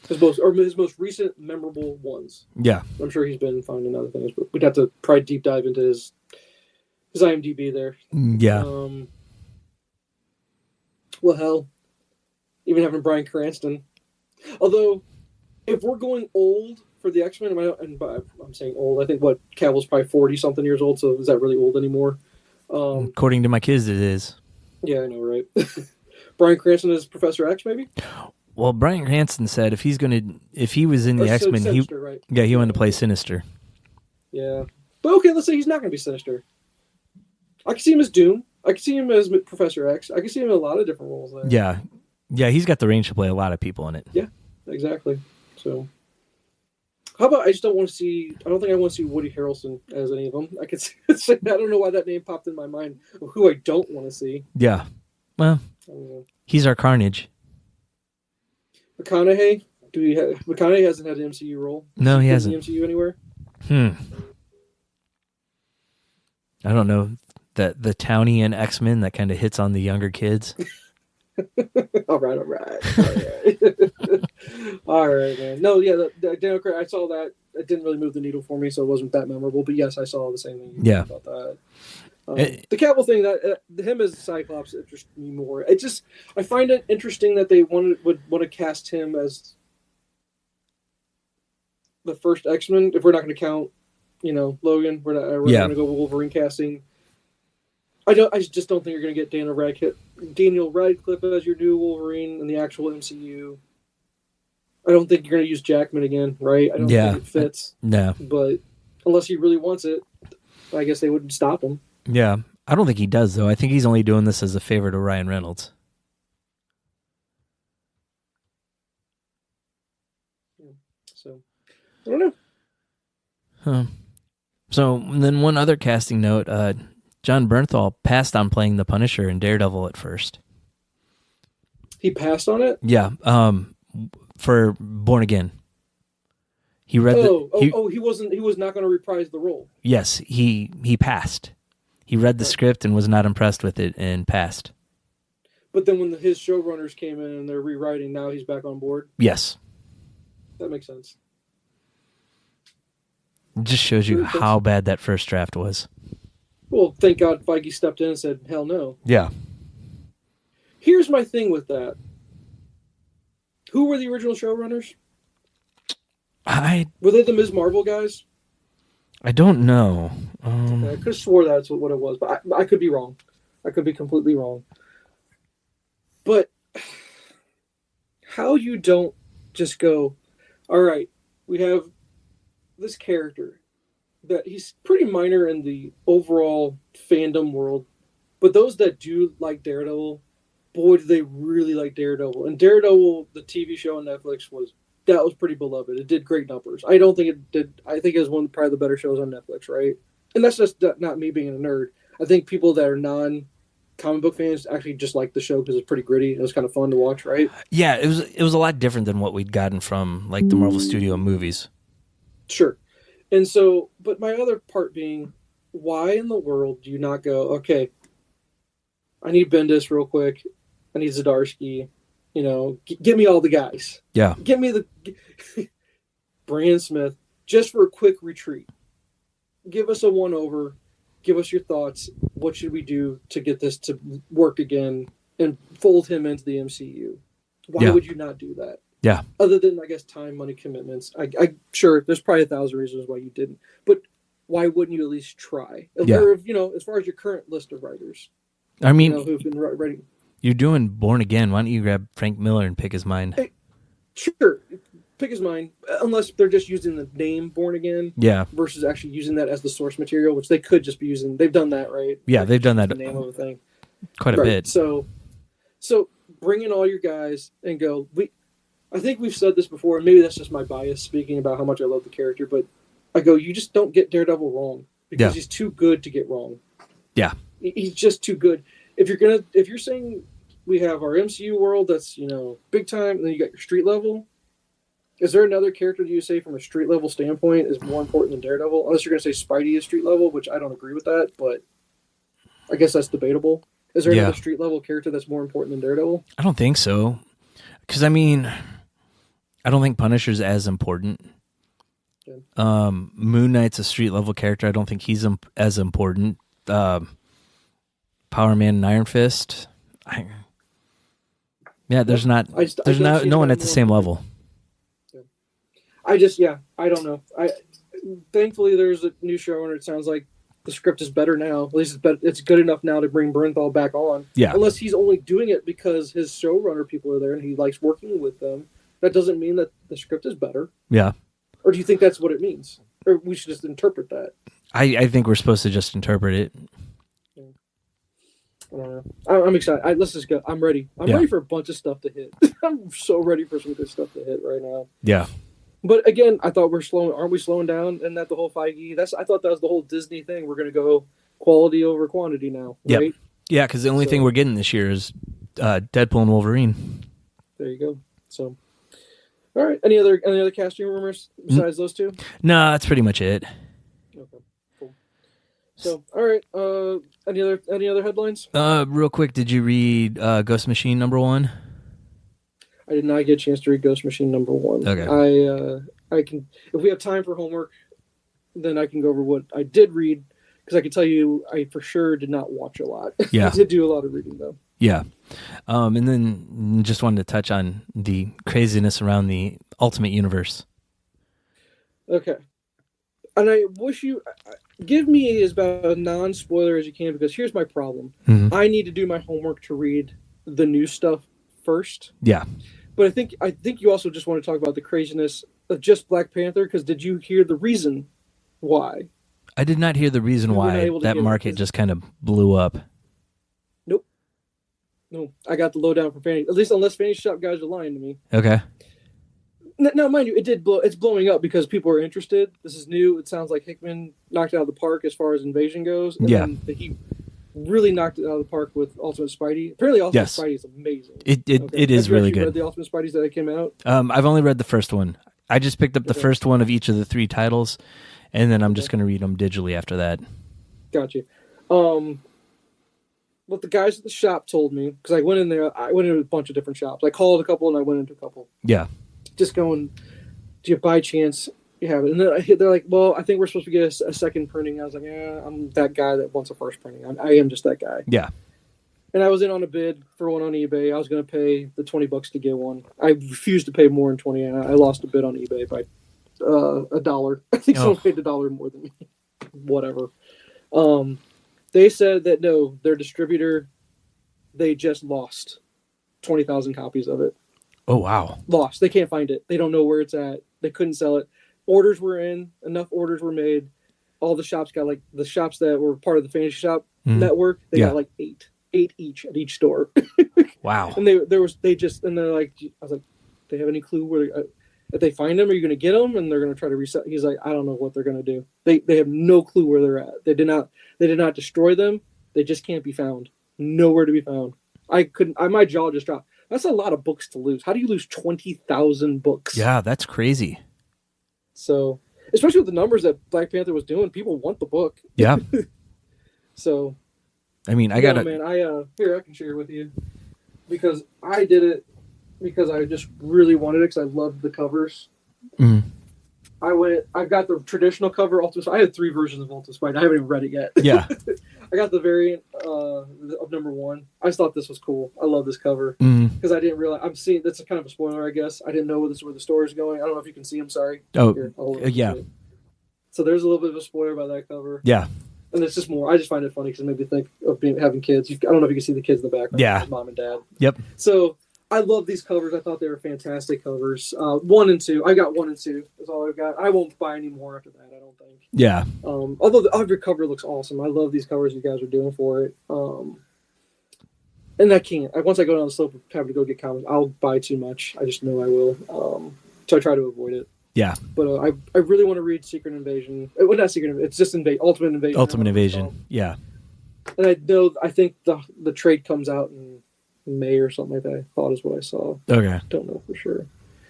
his most recent memorable ones. Yeah. I'm sure he's been finding other things, but we'd have to probably deep dive into his IMDb there. Yeah. Well, hell, even having Bryan Cranston. Although, if we're going old for the X-Men, I'm saying old. I think Cavill's probably 40-something years old. So is that really old anymore? According to my kids, it is. Yeah, I know, right? Bryan Cranston is Professor X, maybe? Well, Bryan Cranston said if he was in the X-Men, he wanted to play Sinister. Yeah. But okay, let's say he's not going to be Sinister. I can see him as Doom. I can see him as Professor X. I can see him in a lot of different roles there. Yeah. Yeah, he's got the range to play a lot of people in it. Yeah, exactly. So, how about I don't think I want to see Woody Harrelson as any of them. I don't know why that name popped in my mind of who I don't want to see. Yeah. Well, he's our Carnage. McConaughey? McConaughey hasn't had an MCU role. No, he hasn't. In the MCU anywhere? I don't know. The Townie and X-Men that kind of hits on the younger kids. All right. All right, man. No, yeah, the Daniel Craig, I saw that. It didn't really move the needle for me, so it wasn't that memorable. But yes, I saw the same thing you did about that. The Cavill thing, that him as Cyclops interests me more. I find it interesting that they would want to cast him as the first X-Men. If we're not going to count, Logan, we're going to go Wolverine casting. I just don't think you're going to get Daniel Radcliffe as your new Wolverine in the actual MCU. I don't think you're going to use Jackman again, right? I don't think it fits. No. But unless he really wants it, I guess they wouldn't stop him. Yeah. I don't think he does, though. I think he's only doing this as a favor to Ryan Reynolds. So, I don't know. Huh. So, then one other casting note, John Bernthal passed on playing the Punisher in Daredevil at first. He passed on it? Yeah, for Born Again. He read he was not going to reprise the role. Yes, he passed. He read the script and was not impressed with it and passed. But then when his showrunners came in and they're rewriting, now he's back on board? Yes. That makes sense. It just shows you how bad that first draft was. Well, thank God Feige stepped in and said, hell no. Yeah. Here's my thing with that. Who were the original showrunners? Were they the Ms. Marvel guys? I don't know. I could have swore that's what it was, but I could be wrong. I could be completely wrong. But how you don't just go, all right, we have this character that he's pretty minor in the overall fandom world, but those that do like Daredevil, boy, do they really like Daredevil. And Daredevil, the TV show on Netflix, was pretty beloved. It did great numbers. I don't think it did. I think it was one of probably the better shows on Netflix, right? And that's just not me being a nerd. I think people that are non-comic book fans actually just like the show because it's pretty gritty. It was kind of fun to watch, right? Yeah, it was a lot different than what we'd gotten from like the Marvel Studio movies. Sure. And so, but my other part being, why in the world do you not go, okay, I need Bendis real quick. I need Zdarsky. You know, give me all the guys. Yeah. Give me the Brandon Smith just for a quick retreat. Give us a one-over. Give us your thoughts. What should we do to get this to work again and fold him into the MCU? Why would you not do that? Yeah. Other than, I guess, time, money, commitments. I sure, there's probably 1,000 reasons why you didn't. But why wouldn't you at least try? Yeah. Or, you know, as far as your current list of writers. I mean, who've been writing. You're doing Born Again. Why don't you grab Frank Miller and pick his mind? Hey, sure. Pick his mind. Unless they're just using the name Born Again. Yeah. Versus actually using that as the source material, which they could just be using. They've done that, right? Yeah, they've done that. The name of a thing. Quite a bit. So bring in all your guys and go. I think we've said this before, and maybe that's just my bias speaking about how much I love the character, but I go, you just don't get Daredevil wrong because he's too good to get wrong. Yeah. He's just too good. If you're saying we have our MCU world that's, you know, big time, and then you got your street level, is there another character that you say from a street level standpoint is more important than Daredevil? Unless you're going to say Spidey is street level, which I don't agree with that, but I guess that's debatable. Is there another street level character that's more important than Daredevil? I don't think so. Because, I mean, I don't think Punisher's as important. Yeah. Moon Knight's a street level character. I don't think he's as important. Power Man and Iron Fist. There's no one at the same level. Yeah. I don't know. Thankfully there's a new showrunner. It sounds like the script is better now. At least it's good enough now to bring Bernthal back on. Yeah. Unless he's only doing it because his showrunner people are there and he likes working with them. That doesn't mean that the script is better. Yeah. Or do you think that's what it means? Or we should just interpret that? I think we're supposed to just interpret it. I don't know. I'm excited. Let's just go. I'm ready. I'm ready for a bunch of stuff to hit. I'm so ready for some good stuff to hit right now. Yeah. But again, I thought aren't we slowing down? And that the whole Feige? I thought that was the whole Disney thing. We're going to go quality over quantity now, right? Yeah, because the only thing we're getting this year is Deadpool and Wolverine. There you go. So, all right. Any other casting rumors besides those two? No, that's pretty much it. Okay. Cool. So, all right. Any other headlines? Real quick, did you read Ghost Machine #1? I did not get a chance to read Ghost Machine #1. Okay. I can, if we have time for homework, then I can go over what I did read, because I can tell you I for sure did not watch a lot. Yeah. I did do a lot of reading though. Yeah. And then just wanted to touch on the craziness around the Ultimate Universe. Okay. And I wish you give me as about a non-spoiler as you can, because here's my problem. Mm-hmm. I need to do my homework to read the new stuff first. Yeah. But I think you also just want to talk about the craziness of just Black Panther, because did you hear the reason why? I did not hear the reason why that market just kind of blew up. Nope. No, I got the lowdown from Fantasy. At least unless Fantasy Shop guys are lying to me. Okay. Now, mind you, it's blowing up because people are interested. This is new. It sounds like Hickman knocked it out of the park as far as Invasion goes. And then he really knocked it out of the park with Ultimate Spidey. Apparently, Ultimate Spidey is amazing. It is really good. Read the Ultimate Spideys that came out? I've only read the first one. I just picked up the first one of each of the 3 titles, and then I'm just going to read them digitally after that. Gotcha. What the guys at the shop told me, because I went into a bunch of different shops. I called a couple and I went into a couple. Yeah. Just going, do you by chance you have it? And then they're like, well, I think we're supposed to get a second printing. I was like, yeah, I'm that guy that wants a first printing. I am just that guy. Yeah. And I was in on a bid for one on eBay. I was going to pay the $20 to get one. I refused to pay more than 20, and I lost a bid on eBay by $1. I think someone paid $1 more than me. Whatever. They said that no, their distributor, they just lost 20,000 copies of it. Oh, wow. Lost. They can't find it. They don't know where it's at. They couldn't sell it. Orders were in. Enough orders were made. All the shops got like the shops that were part of the Fantasy Shop network. They got like eight each at each store. Wow. And they're like, I was like, they have any clue where if they find them, are you going to get them? And they're going to try to reset. He's like, I don't know what they're going to do. They have no clue where they're at. They did not destroy them. They just can't be found. Nowhere to be found. My jaw just dropped. That's a lot of books to lose. How do you lose 20,000 books? Yeah, that's crazy. So, especially with the numbers that Black Panther was doing, people want the book. Yeah. So, I mean, I can share with you because I did it because I just really wanted it because I loved the covers. Mm. I got the traditional cover, Ultimate Spider. I had 3 versions of Ultimate Spider. I haven't even read it yet. Yeah. I got the variant of number 1. I just thought this was cool. I love this cover because I didn't realize. I'm seeing that's a kind of a spoiler, I guess. I didn't know where the story is going. I don't know if you can see them. Sorry. Oh, here, yeah. So there's a little bit of a spoiler about that cover. Yeah. And it's just more. I just find it funny because it made me think of having kids. I don't know if you can see the kids in the background. Yeah. Mom and dad. Yep. So I love these covers. I thought they were fantastic covers. 1 and 2. I got 1 and 2. That's all I've got. I won't buy any more after that, I don't think. Yeah. Although the other cover looks awesome. I love these covers you guys are doing for it. And I can't. Once I go down the slope of having to go get comics, I'll buy too much. I just know I will. So I try to avoid it. Yeah. But I really want to read Secret Invasion. Well, not Secret Invasion. It's just Ultimate Invasion. Ultimate Invasion. Yeah. And I think the trade comes out in May or something like that. I thought is what I saw. Okay. Don't know for sure.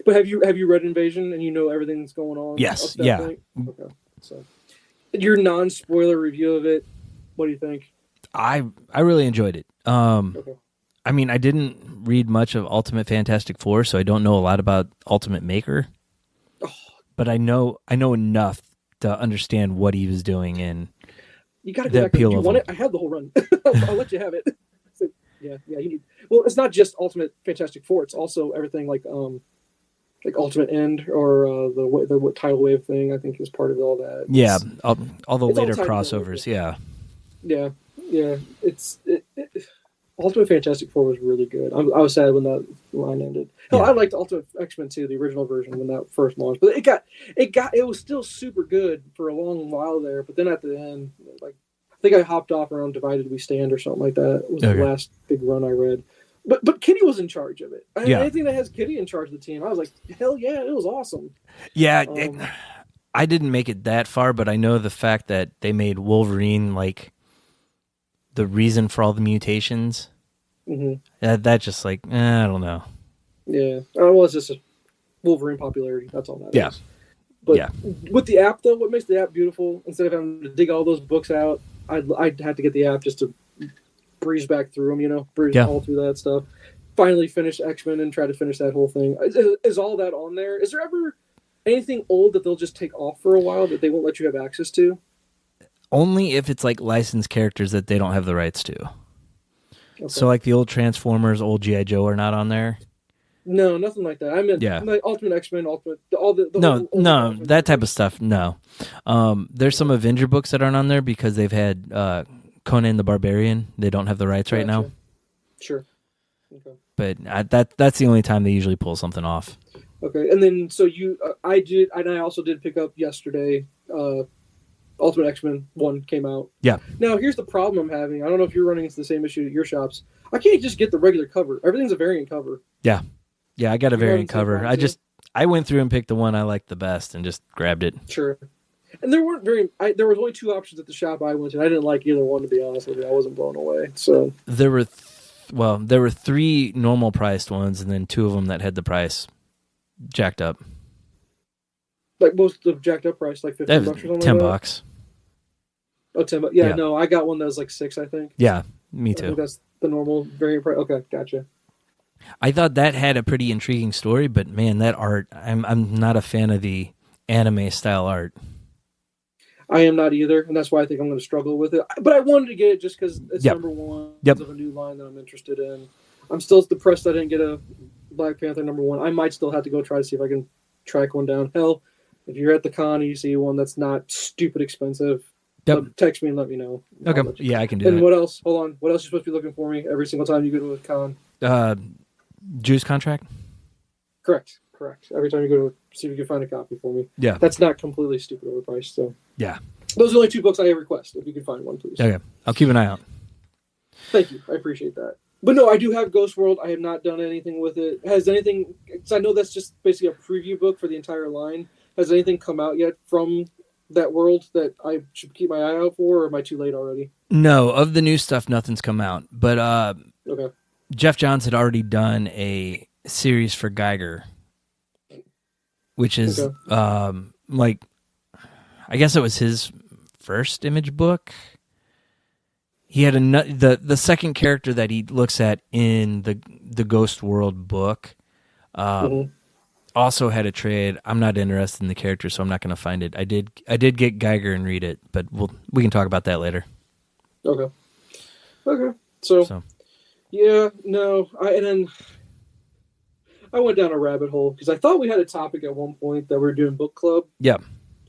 But have you read Invasion and you know everything that's going on? Yes. Yeah. Point? Okay. So your non-spoiler review of it, what do you think? I really enjoyed it. Okay. I mean, I didn't read much of Ultimate Fantastic Four, so I don't know a lot about Ultimate Maker. Oh. But I know enough to understand what he was doing and you got to go back. Do you want it? I have the whole run. I'll let you have it. So, yeah. You need. Well, it's not just Ultimate Fantastic Four. It's also everything like Ultimate End or the tidal wave thing. I think is part of all that. Yeah, all the later crossovers. Yeah. It's Ultimate Fantastic Four was really good. I was sad when that line ended. Hell, I liked Ultimate X-Men too, the original version when that first launched. But it was still super good for a long while there. But then at the end, like I think I hopped off around Divided We Stand or something like that. It was the last big run I read. But Kitty was in charge of it. Anything that has Kitty in charge of the team, I was like, hell yeah, it was awesome. Yeah, I didn't make it that far, but I know the fact that they made Wolverine like the reason for all the mutations. Mm-hmm. That just like, I don't know. Yeah. Well, it's just a Wolverine popularity. That's all that is. But with the app, though, what makes the app beautiful, instead of having to dig all those books out, I'd have to get the app just to breeze back through them, breeze all through that stuff. Finally finish X-Men and try to finish that whole thing. Is all that on there? Is there ever anything old that they'll just take off for a while that they won't let you have access to? Only if it's like licensed characters that they don't have the rights to. Okay. So like the old Transformers, old G.I. Joe are not on there? No, nothing like that. I meant like Ultimate X-Men, No, that type of stuff, no. There's some Avenger books that aren't on there because they've had Conan the Barbarian. They don't have the rights right now. Sure. Okay. But that's the only time they usually pull something off. Okay, and then so I also did pick up yesterday. Ultimate X-Men 1 came out. Yeah. Now here's the problem I'm having. I don't know if you're running into the same issue at your shops. I can't just get the regular cover. Everything's a variant cover. Yeah. Yeah, I got a variant cover. I went through and picked the one I liked the best and just grabbed it. Sure. And there was only 2 options at the shop I went to. I didn't like either one, to be honest with you. I wasn't blown away. So there were 3 normal priced ones, and then 2 of them that had the price jacked up. Like most of the jacked up price, like $15 or something. $10. Oh, $10. Yeah, no, I got one that was like $6, I think. Yeah, me too. I think that's the normal variant price. Okay, gotcha. I thought that had a pretty intriguing story, but man, that art, I'm not a fan of the anime style art. I am not either, and that's why I think I'm going to struggle with it. But I wanted to get it just because it's Yep. number one Yep. of a new line that I'm interested in. I'm still depressed I didn't get a Black Panther number one. I might still have to go try to see if I can track one down. Hell, if you're at the con and you see one that's not stupid expensive, text me and let me know. Okay. Yeah, I can do that. And what else? Hold on. What else are you supposed to be looking for me every single time you go to a con? Juice contract? Correct. Every time you go to see if you can find a copy for me. Yeah. That's not completely stupid overpriced. So yeah. Those are the only 2 books I request. If you can find one, please. Okay. I'll keep an eye out. Thank you. I appreciate that. But no, I do have Ghost World. I have not done anything with it. Has anything... Because I know that's just basically a preview book for the entire line. Has anything come out yet from that world that I should keep my eye out for, or am I too late already? No, of the new stuff, nothing's come out. But okay. Jeff Johns had already done a series for Geiger, which is like, I guess it was his first Image book. He had the second character that he looks at in the Ghost World book. Also had a trade. I'm not interested in the character, so I'm not going to find it. I did get Geiger and read it, but we can talk about that later. Okay. So. Yeah, no. And then I went down a rabbit hole because I thought we had a topic at one point that we were doing book club. Yeah.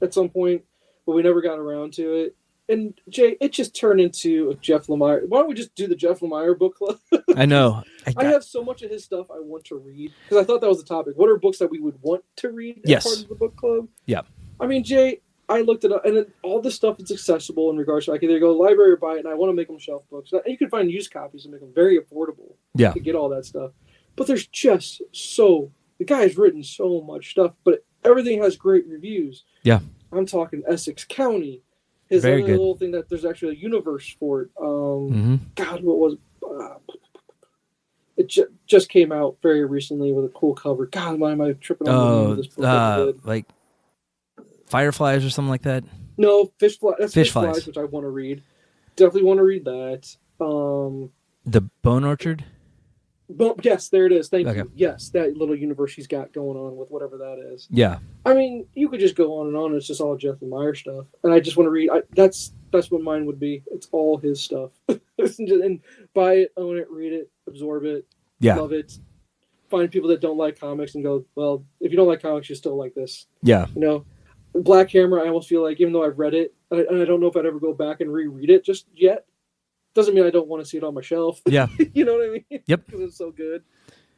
At some point, but we never got around to it. And Jay, it just turned into a Jeff Lemire. Why don't we just do the Jeff Lemire book club? I know. I have so much of his stuff I want to read because I thought that was the topic. What are books that we would want to read as part of the book club? Yeah. I mean, Jay, I looked it up, and then all this stuff is accessible in regards to I can either go to the library or buy it, and I want to make them shelf books. And you can find used copies and make them very affordable to get all that stuff. But there's just the guy's written so much stuff, but everything has great reviews. Yeah. I'm talking Essex County. His very other good. little thing that there's actually a universe for it. God, what was it? Just came out very recently with a cool cover. God, why am I tripping on the name of this book? Like Fireflies or something like that? No, Fish Flies, which I want to read. Definitely want to read that. The Bone Orchard? Yes, there it is. Thank you. Yes, that little universe he's got going on with whatever that is. Yeah. I mean, you could just go on and on. It's just all Jeff Lemire stuff. And I just want to read. That's what mine would be. It's all his stuff. And buy it, own it, read it, absorb it, love it. Find people that don't like comics and go, well, if you don't like comics, you still like this. Yeah. You know, Black Hammer, I almost feel like, even though I've read it, and I don't know if I'd ever go back and reread it just yet, doesn't mean I don't want to see it on my shelf. Yeah. You know what I mean? Yep. Because it's so good.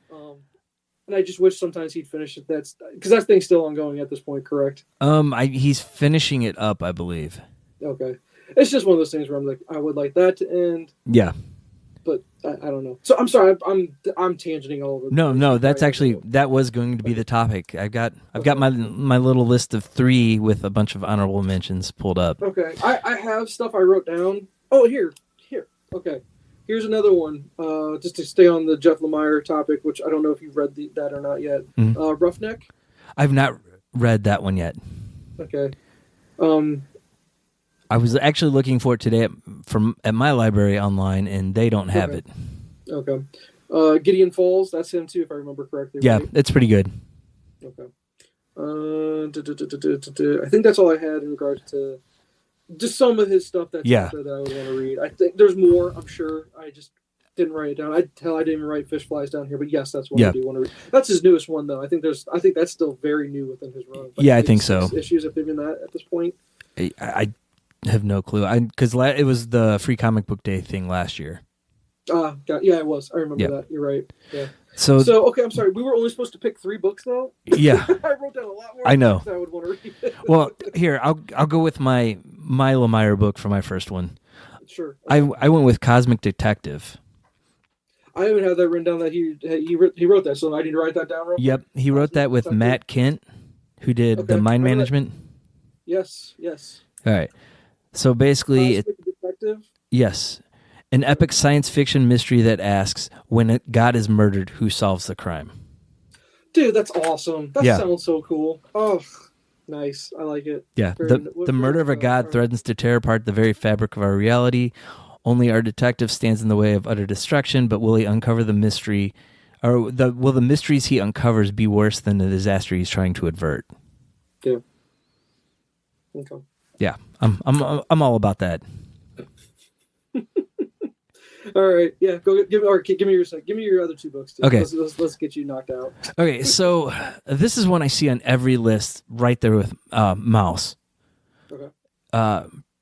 And I just wish sometimes he'd finish it. Because that thing's still ongoing at this point, correct? He's finishing it up, I believe. Okay. It's just one of those things where I'm like, I would like that to end. Yeah. But I don't know. So I'm sorry, I'm tangenting all over. No, that's actually that was going to be the topic. I've got my little list of 3 with a bunch of honorable mentions pulled up. Okay. I have stuff I wrote down. Oh, here. Okay. Here's another one. Just to stay on the Jeff Lemire topic, which I don't know if you've read that or not yet. Roughneck. I've not read that one yet. Okay. I was actually looking for it today at my library online, and they don't have it. Okay. Gideon Falls, that's him too, if I remember correctly. Yeah, right? it's pretty good. Okay. I think that's all I had in regards to just some of his stuff that I would want to read. I think there's more, I'm sure. I just didn't write it down. I didn't even write Fish Flies down here, but yes, that's what I do want to read. That's his newest one, though. I think that's still very new within his run. Like, I think so. Issues have been in that at this point. I have no clue. Because it was the Free Comic Book Day thing last year. Yeah, it was. I remember that. You're right. Yeah. So okay, I'm sorry. We were only supposed to pick 3 books, though. Yeah. I wrote down a lot more. I know. I would want to read. Well, here I'll go with my Lemire book for my first one. Sure. I went with Cosmic Detective. I even had that written down that he wrote that, so I need to write that down. Real Yep, he wrote that with Matt Kent, who did the Mind Management. Yes. All right. So basically, Detective. Yes. An epic science fiction mystery that asks, when God is murdered, who solves the crime? Dude, that's awesome. That sounds so cool. Oh, nice. I like it. Yeah. The murder of a god threatens to tear apart the very fabric of our reality. Only our detective stands in the way of utter destruction, but will he uncover the mystery, or will the mysteries he uncovers be worse than the disaster he's trying to avert? Yeah. Okay. Yeah, I'm all about that. All right, yeah, go give me your other two books too. Okay, let's get you knocked out. Okay, so this is one I see on every list, right there with Mouse. Okay.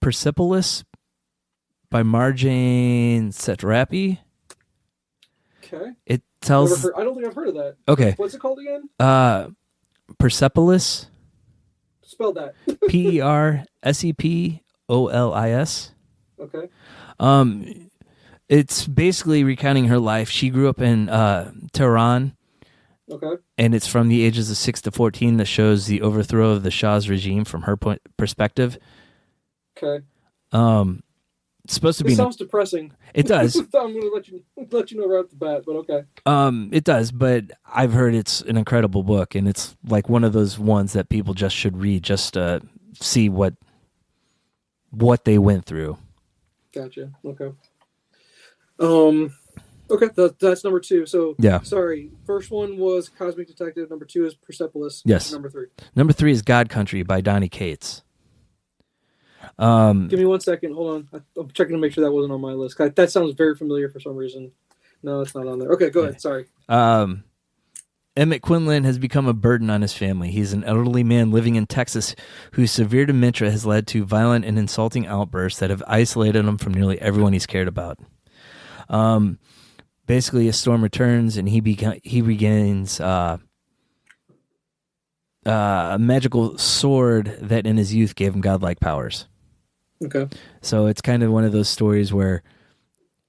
Persepolis by Marjane Satrapi. Okay. It tells. I don't think I've heard of that. Okay. What's it called again? Persepolis. Spell that. Persepolis. Okay. It's basically recounting her life. She grew up in Tehran. Okay. And it's from the ages of 6 to 14 that shows the overthrow of the Shah's regime from her perspective. Okay. It's supposed to be. It sounds depressing. It does. I'm going to let you know right off the bat, but okay. It does, but I've heard it's an incredible book, and it's like one of those ones that people just should read just to see what they went through. Gotcha. Okay. Okay, that's number 2. So, yeah. Sorry, first one was Cosmic Detective. Number 2 is Persepolis. Yes. Number 3. Number 3 is God Country by Donny Cates. Give me 1 second. Hold on. I'm checking to make sure that wasn't on my list. That sounds very familiar for some reason. No, it's not on there. Okay, go ahead. Sorry. Emmett Quinlan has become a burden on his family. He's an elderly man living in Texas whose severe dementia has led to violent and insulting outbursts that have isolated him from nearly everyone he's cared about. Basically, a storm returns, and he regains a magical sword that in his youth gave him godlike powers. Okay. So it's kind of one of those stories where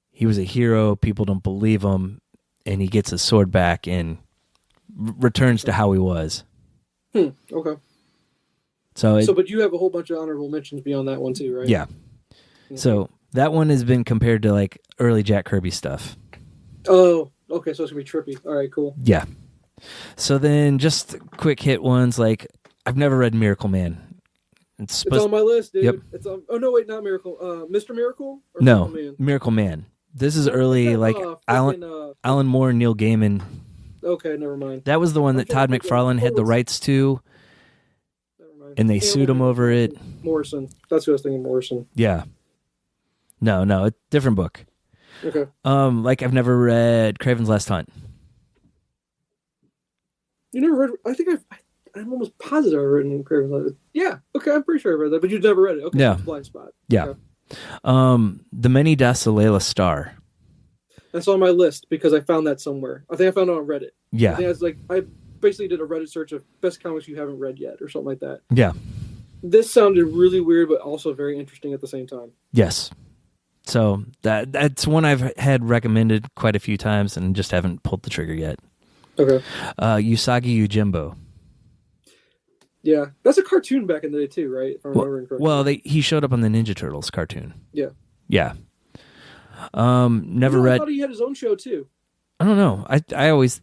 he was a hero, people don't believe him, and he gets his sword back and returns to how he was. Okay. But you have a whole bunch of honorable mentions beyond that one too, right? Yeah. Okay. So that one has been compared to like early Jack Kirby stuff. Oh, okay. So it's going to be trippy. All right, cool. Yeah. So then just quick hit ones like I've never read Miracle Man. It's on my list, dude. Yep. It's on. Oh no, wait, not Miracle. Mr. Miracle? Or no, Miracle Man? Miracle Man. This is early, like Alan Moore, Neil Gaiman. Okay, never mind. That was the one that Todd McFarlane had the rights to, and they sued him over it. Morrison. That's who I was thinking. Morrison. Yeah. No, a different book. Okay. Like I've never read Craven's Last Hunt. You never read? I think I'm almost positive I've written Craven's Last Hunt. Yeah. Okay, I'm pretty sure I read that, but you've never read it. Okay. Yeah. Blind spot. Yeah. Okay. The Many Deaths of Layla Starr. That's on my list because I found that somewhere. I think I found it on Reddit. Yeah. I think I basically did a Reddit search of best comics you haven't read yet or something like that. Yeah. This sounded really weird, but also very interesting at the same time. Yes. So that's one I've had recommended quite a few times and just haven't pulled the trigger yet. Okay. Usagi Yojimbo. Yeah, that's a cartoon back in the day too, right? If I'm remembering correctly. Well, he showed up on the Ninja Turtles cartoon. Yeah. Yeah. Never read. I thought he had his own show too. I don't know. I always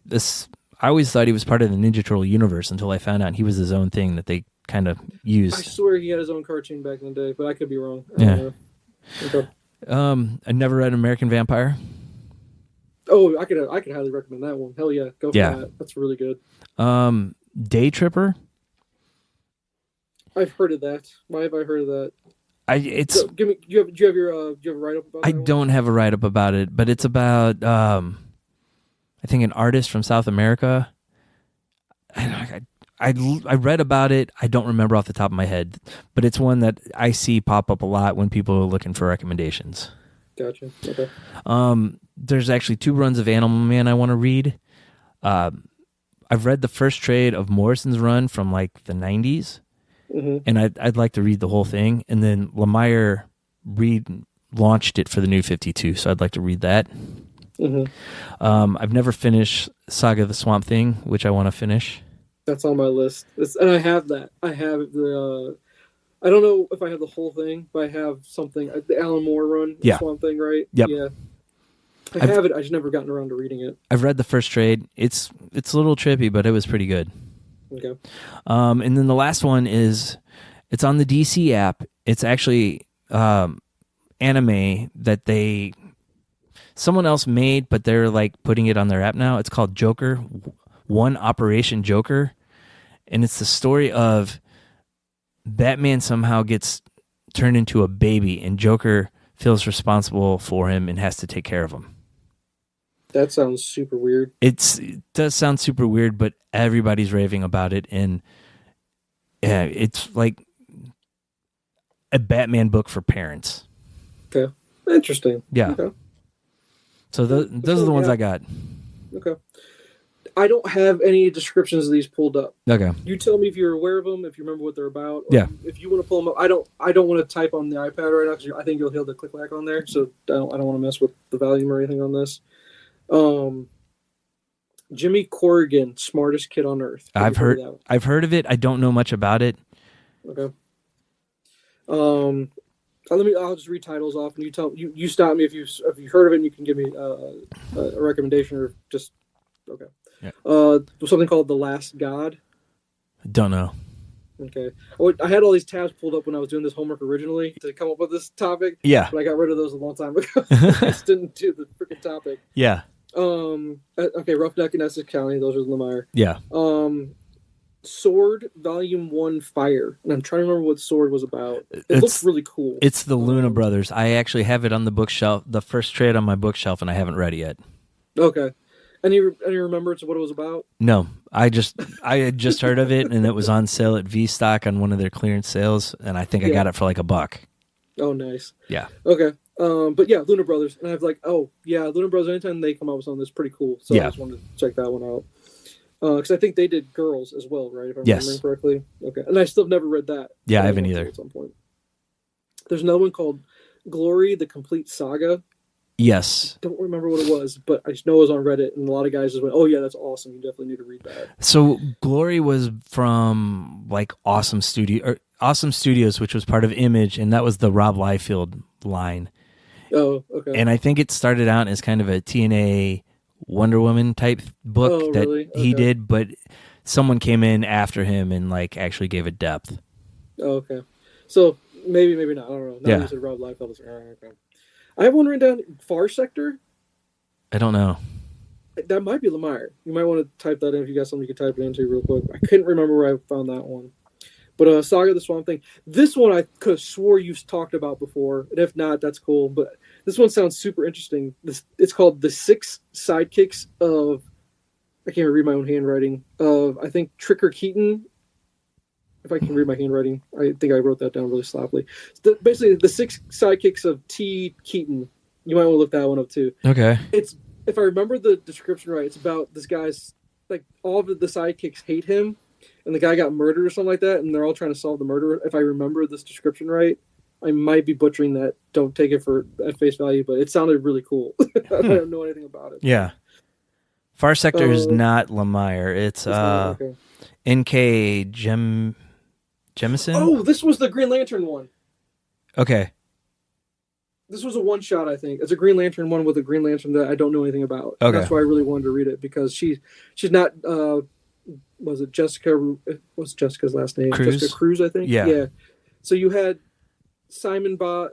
thought he was part of the Ninja Turtle universe until I found out he was his own thing that they kind of used. I swear he had his own cartoon back in the day, but I could be wrong. Yeah. Okay. I never read American Vampire. Oh, I could highly recommend that one. Hell yeah, go for that. That's really good. Day Tripper. I've heard of that. Why have I heard of that? Do you have a write up about it? I don't have a write up about it, but it's about I think an artist from South America. I read about it. I don't remember off the top of my head, but it's one that I see pop up a lot when people are looking for recommendations. Gotcha. Okay. There's actually 2 runs of Animal Man I want to read. I've read the first trade of Morrison's run from like the 90s. Mm-hmm. And I'd like to read the whole thing. And then Lemire launched it for the New 52, so I'd like to read that. Mm-hmm. I've never finished Saga of the Swamp Thing, which I want to finish. That's on my list. And I have that. I have the... I don't know if I have the whole thing, but I have something. The Alan Moore run, the Swamp Thing, right? Yep. Yeah. I have it. I just never gotten around to reading it. I've read the first trade. It's a little trippy, but it was pretty good. Okay. And then the last one it's on the DC app. It's actually anime that someone else made, but they're like putting it on their app now. It's called Joker, One Operation Joker, and it's the story of Batman somehow gets turned into a baby, and Joker feels responsible for him and has to take care of him. That sounds super weird. It does sound super weird, but everybody's raving about it, and yeah, it's like a Batman book for parents. Okay, interesting. Yeah. Okay. So those are the ones I got. Okay. I don't have any descriptions of these pulled up. Okay. You tell me if you're aware of them, if you remember what they're about. Yeah. If you want to pull them up, I don't want to type on the iPad right now because I think you'll hear the click back on there. So I don't want to mess with the volume or anything on this. Jimmy Corrigan, smartest kid on earth. I've heard of it. I don't know much about it. Okay. I'll just read titles off, and you stop me if you heard of it, and you can give me a recommendation or just okay. Yeah. Something called The Last God. Don't know. Okay. I had all these tabs pulled up when I was doing this homework originally to come up with this topic. Yeah. But I got rid of those a long time ago. I just didn't do the freaking topic. Yeah. Okay, Roughneck and Essex County. Those are Lemire. Yeah. Sword Volume 1 Fire. And I'm trying to remember what Sword was about. It looks really cool. It's the Luna Brothers. I actually have it on the bookshelf, the first trade on my bookshelf, and I haven't read it yet. Okay. Any remembrance of what it was about? No. I had just heard of it, and it was on sale at V-Stock on one of their clearance sales, and I think I got it for like $1. Oh, nice. Yeah. Okay. But yeah, Luna Brothers. And I was like, oh, yeah, Luna Brothers, anytime they come out with something that's pretty cool. So I just wanted to check that one out. Because I think they did Girls as well, right? If I'm remembering correctly. Okay. And I still have never read that. Yeah, I haven't either. At some point. There's another one called Glory, the Complete Saga. Yes. I don't remember what it was, but I just know it was on Reddit, and a lot of guys just went, oh, yeah, that's awesome. You definitely need to read that. So Glory was from like Awesome Studios, which was part of Image, and that was the Rob Liefeld line. Oh, okay. And I think it started out as kind of a TNA Wonder Woman type book he did, but someone came in after him and like actually gave it depth. Oh, okay. So maybe not. I don't know. Now you said Rob Liefeld. Okay. I have one written down, Far Sector. I don't know. That might be Lemire. You might want to type that in if you got something you can type it into real quick. I couldn't remember where I found that one. But Saga the Swamp Thing. This one I could have swore you've talked about before. And if not, that's cool. But this one sounds super interesting. It's called The Six Sidekicks of... I can't even read my own handwriting. Of, I think, Tricker Keaton. If I can read my handwriting. I think I wrote that down really sloppily. Basically, The Six Sidekicks of T. Keaton. You might want to look that one up, too. Okay. It's, if I remember the description right, it's about this guy's... Like, all of the sidekicks hate him. And the guy got murdered or something like that, and they're all trying to solve the murder. If I remember this description right, I might be butchering that. Don't take it at face value, but it sounded really cool. I don't know anything about it. Yeah. Far Sector is not Lemire. It's N.K. Jemisin? Oh, this was the Green Lantern one. Okay. This was a one-shot, I think. It's a Green Lantern one with a Green Lantern that I don't know anything about. Okay. That's why I really wanted to read it, because she's not... was it Jessica? What's Jessica's last name? Cruz? Jessica Cruz, I think. Yeah. So you had Simon so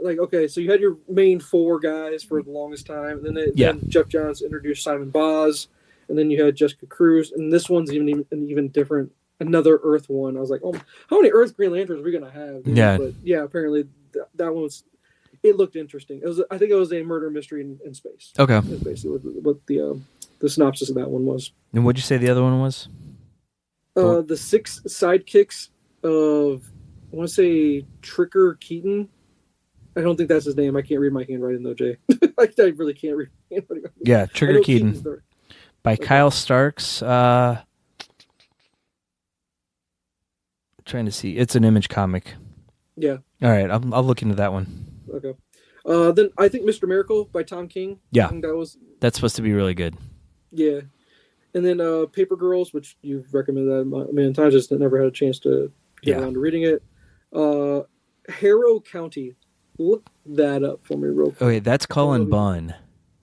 you had your main four guys for the longest time, and then Jeff Johns introduced Simon Boz, and then you had Jessica Cruz, and this one's even different. Another Earth one. I was like, oh, how many Earth Green Lanterns are we gonna have? Yeah. But yeah, apparently that one was. It looked interesting. I think it was a murder mystery in space. Okay. That's basically what the synopsis of that one was. And what'd you say the other one was? The Six Sidekicks of, I want to say, Tricker Keaton. I don't think that's his name. I can't read my handwriting, though, Jay. I really can't read my handwriting. Yeah, Tricker Keaton. By Kyle Starks. Trying to see. It's an Image comic. Yeah. All right, I'll look into that one. Okay. Then I think Mr. Miracle by Tom King. Yeah. I think that's supposed to be really good. Yeah. And then Paper Girls, which you've recommended that a million times, just never had a chance to get around to reading it. Harrow County. Look that up for me real quick. Okay, that's Cullen Bunn.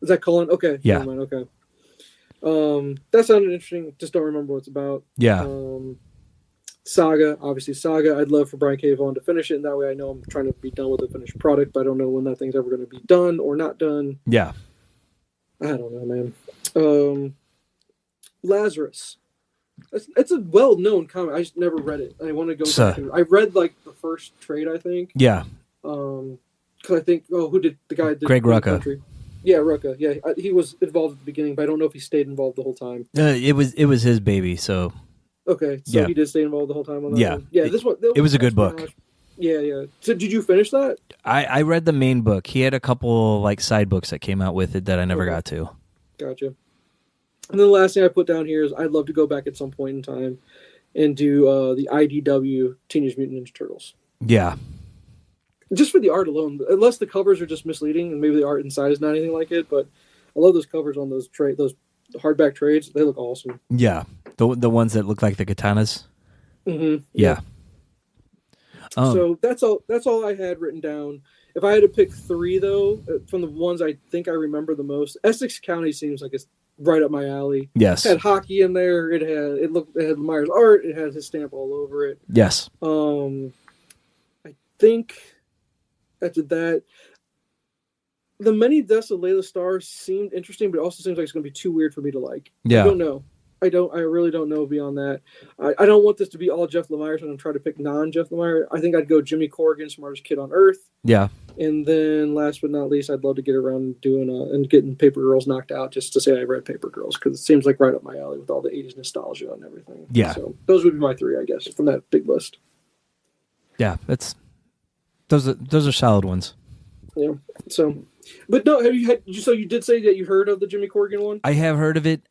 Is that Cullen? Okay. Yeah. Okay. That sounded interesting. Just don't remember what it's about. Yeah. Saga, obviously Saga. I'd love for Brian K. Vaughan to finish it, and that way I know I'm trying to be done with the finished product, but I don't know when that thing's ever going to be done or not done. Yeah. I don't know, man. Lazarus. It's a well-known comic. I just never read it. I want to go back. I read like the first trade, I think. Yeah. Because I think who did the guy? Greg Rucka. Yeah, Rucka. Yeah, he was involved at the beginning, but I don't know if he stayed involved the whole time. It was his baby, so. Okay, so he did stay involved the whole time on that one. Yeah, it was a good book. Yeah. So did you finish that? I read the main book. He had a couple like side books that came out with it that I never got to. Gotcha. And then the last thing I put down here is I'd love to go back at some point in time and do the IDW Teenage Mutant Ninja Turtles. Yeah. Just for the art alone, unless the covers are just misleading and maybe the art inside is not anything like it, but I love those covers on those hardback trades. They look awesome. Yeah, the ones that look like the katanas. Mm-hmm. Yeah. So that's all I had written down. If I had to pick 3 though, from the ones I think I remember the most, Essex County seems like it's right up my alley. Yes. It had hockey in there. It had Lemire's art. It had his stamp all over it. Yes. I think after that, the Many Deaths of Layla Starr seemed interesting, but it also seems like it's going to be too weird for me to like. Yeah. I don't know. I really don't know beyond that. I don't want this to be all Jeff Lemire, so I'm going to try to pick non-Jeff Lemire. I think I'd go Jimmy Corrigan, Smartest Kid on Earth. Yeah. And then last but not least, I'd love to get around doing and getting Paper Girls knocked out just to say I read Paper Girls, because it seems like right up my alley with all the 80s nostalgia and everything. Yeah. So those would be my 3, I guess, from that big list. Yeah, those are solid ones. Yeah. So, but no, so you did say that you heard of the Jimmy Corrigan one? I have heard of it.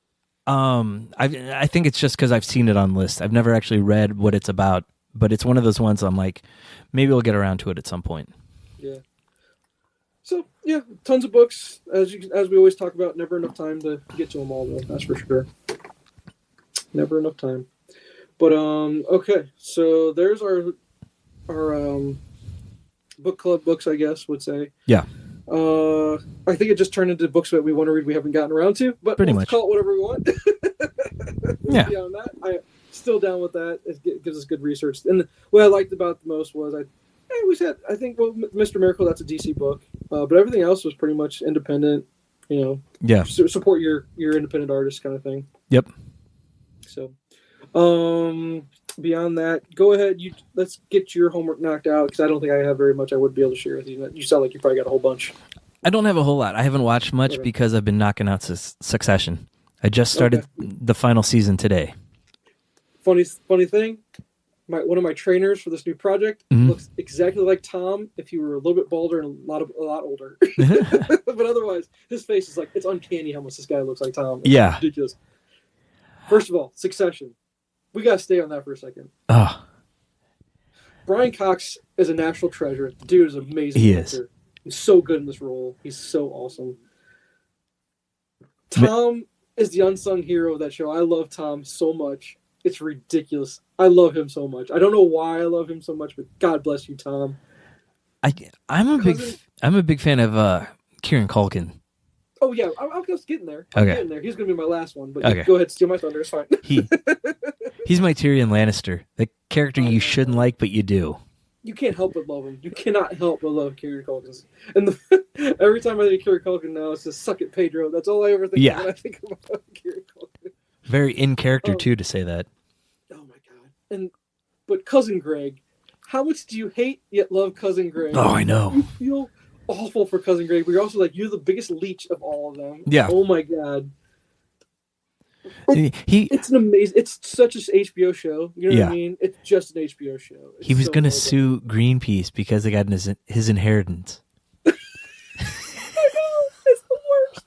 I think it's just because I've seen it on lists. I've never actually read what it's about, but it's one of those ones I'm like, maybe we'll get around to it at some point. Yeah. So yeah, tons of books. As we always talk about, never enough time to get to them all, though. That's for sure. Never enough time. But okay. So there's our book club books, I guess would say. Yeah. I think it just turned into books that we want to read we haven't gotten around to, but pretty much call it whatever we want. Yeah. Beyond that, I'm still down with that. It gives us good research. And what I liked about it the most was I think Mr. Miracle, that's a DC book, but everything else was pretty much independent. Yeah. Support your independent artist kind of thing. Yep. So, beyond that, go ahead. Let's get your homework knocked out, because I don't think I have very much I would be able to share with you. You sound like you probably got a whole bunch. I don't have a whole lot. I haven't watched much because I've been knocking out Succession. I just started the final season today. Funny thing, one of my trainers for this new project looks exactly like Tom if he were a little bit bolder and a lot older. But otherwise, his face is like, it's uncanny how much this guy looks like Tom. It's ridiculous. First of all, Succession. We got to stay on that for a second. Oh. Brian Cox is a national treasure. The dude is amazing. He is. He's so good in this role. He's so awesome. Tom is the unsung hero of that show. I love Tom so much. It's ridiculous. I love him so much. I don't know why I love him so much, but God bless you, Tom. I'm a big fan of Kieran Culkin. Oh yeah, I'm just getting there. Getting there. He's gonna be my last one, but go ahead, steal my thunder. It's fine. He's my Tyrion Lannister, the character you shouldn't like, but you do. You can't help but love him. You cannot help but love Kieran Culkin. And every time I think of Kieran Culkin now, it's just suck it, Pedro. That's all I ever think of when I think about Kieran Culkin. Very in character too to say that. Oh my god! But Cousin Greg, how much do you hate yet love Cousin Greg? Oh, I know. You feel awful for Cousin Greg, but you're also like, you're the biggest leech of all of them. Yeah. Oh my god. It's an amazing. It's such an HBO show. You know what I mean? It's just an HBO show. He was going to sue Greenpeace because they got his inheritance. I know, it's the worst.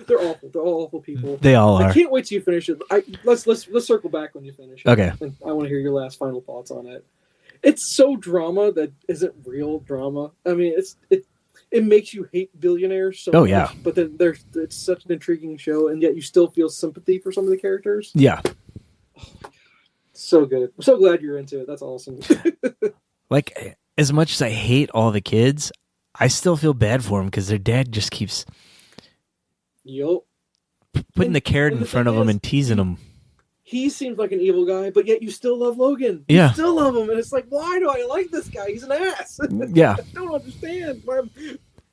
They're awful. They're all awful people. They all are. I can't wait till you finish it. Let's circle back when you finish it. Okay. And I want to hear your last final thoughts on it. It's so drama that isn't real drama. I mean, it makes you hate billionaires so much. Yeah. But then it's such an intriguing show, and yet you still feel sympathy for some of the characters. Yeah. Oh my god. So good. I'm so glad you're into it. That's awesome. Like, as much as I hate all the kids, I still feel bad for them because their dad just keeps putting the carrot in front of them and teasing them. He seems like an evil guy, but yet you still love Logan. Yeah. You still love him. And it's like, why do I like this guy? He's an ass. Yeah. I don't understand.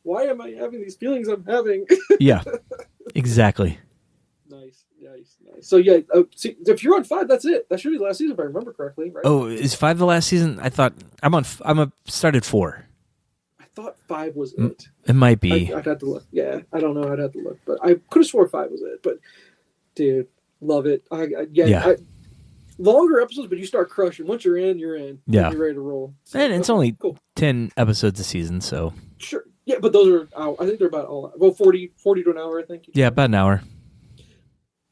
Why am I having these feelings I'm having? Yeah. Exactly. Nice. So, yeah, see, if you're on 5, that's it. That should be the last season, if I remember correctly. Right? Oh, is 5 the last season? I thought started 4. I thought 5 was it. It might be. I'd have to look. Yeah, I don't know. I'd have to look, but I could have swore 5 was it. But dude, love it. Longer episodes, but you start crushing. Once you're in, you're in. Yeah, you're ready to roll. So, and it's only 10 episodes a season, so sure. Yeah, but those are. I think they're about 40 to an hour. I think. Yeah, about an hour.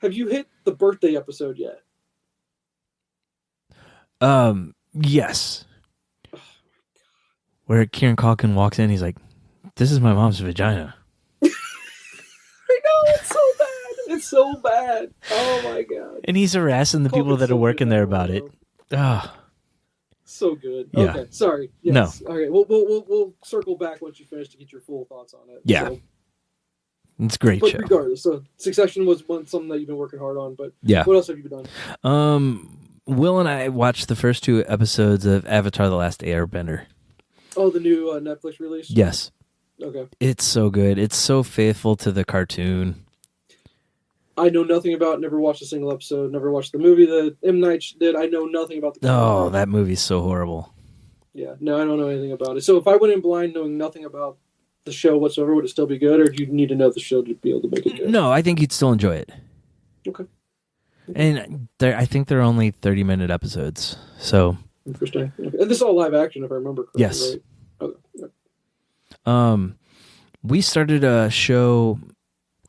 Have you hit the birthday episode yet? Yes. Oh, where Kieran Culkin walks in, he's like, "This is my mom's vagina." I know, it's so bad. It's so bad. Oh my god. And he's harassing the people that are working there about it. Ah. So good. Yeah. Okay, sorry. Yes. No. Okay, we'll circle back once you finish to get your full thoughts on it. Yeah. So. It's a great show. Regardless, so Succession was something that you've been working hard on, but yeah. What else have you been done? Will and I watched the first 2 episodes of Avatar: The Last Airbender. Oh, the new Netflix release? Yes. Okay. It's so good. It's so faithful to the cartoon. I know nothing about, never watched a single episode, never watched the movie that M. Night did. I know nothing about the character. Oh, that movie's so horrible. Yeah, no, I don't know anything about it. So if I went in blind knowing nothing about the show whatsoever, would it still be good, or do you need to know the show to be able to make it good? No, I think you'd still enjoy it. Okay. And I think they're only 30-minute episodes, so... Interesting. Okay. And this is all live action, if I remember correctly, yes. Right? Okay. Yeah. We started a show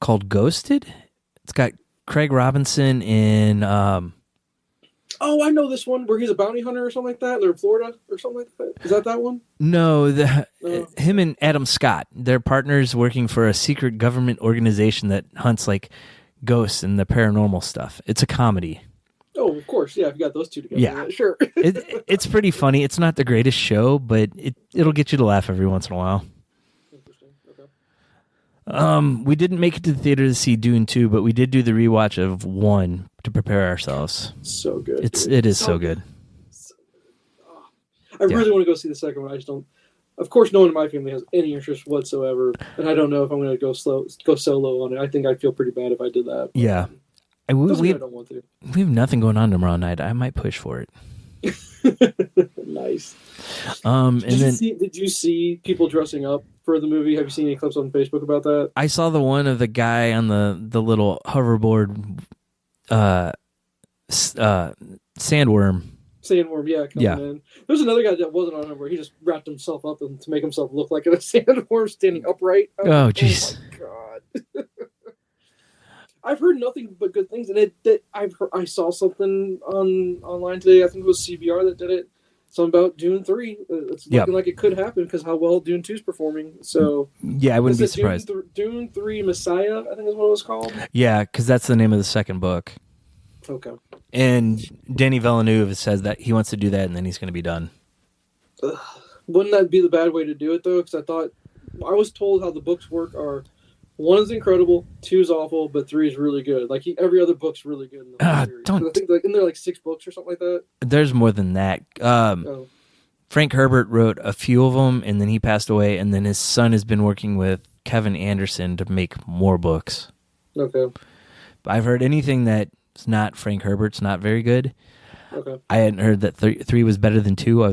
called Ghosted. It's got Craig Robinson in... Oh, I know this one where he's a bounty hunter or something like that. They're in Florida or something like that. Is that one? No, him and Adam Scott. They're partners working for a secret government organization that hunts like ghosts and the paranormal stuff. It's a comedy. Oh, of course. Yeah, if you got those two together. Yeah, sure. It's pretty funny. It's not the greatest show, but it'll get you to laugh every once in a while. Interesting. Okay. We didn't make it to the theater to see Dune 2, but we did do the rewatch of 1 to prepare ourselves. So good. It is so good. So good. Oh, I really want to go see the second one. I just don't. Of course, no one in my family has any interest whatsoever, and I don't know if I'm going to go solo on it. I think I'd feel pretty bad if I did that. Yeah. I don't want to. We have nothing going on tomorrow night. I might push for it. Nice. Did you see people dressing up for the movie? Have you seen any clips on Facebook about that? I saw the one of the guy on the little hoverboard, sandworm. Sandworm, yeah, coming in. There's another guy that wasn't on it where he just wrapped himself up to make himself look like a sandworm standing upright. Oh, jeez. Oh my god. I've heard nothing but good things, and I saw something online today. I think it was CBR that did it. Something about Dune 3. It's looking like it could happen because how well Dune 2 is performing. So yeah, I wouldn't be surprised. Dune 3 Messiah, I think is what it was called. Yeah, because that's the name of the second book. Okay. And Denis Villeneuve says that he wants to do that, and then he's going to be done. Wouldn't that be the bad way to do it, though? Because I was told how the books work are 1 is incredible, 2 is awful, but 3 is really good. Like every other book's really good in the series. I think isn't there like 6 books or something like that? There's more than that. Frank Herbert wrote a few of them, and then he passed away, and then his son has been working with Kevin Anderson to make more books. Okay. I've heard anything that's not Frank Herbert's not very good. Okay. I hadn't heard that 3 was better than 2. I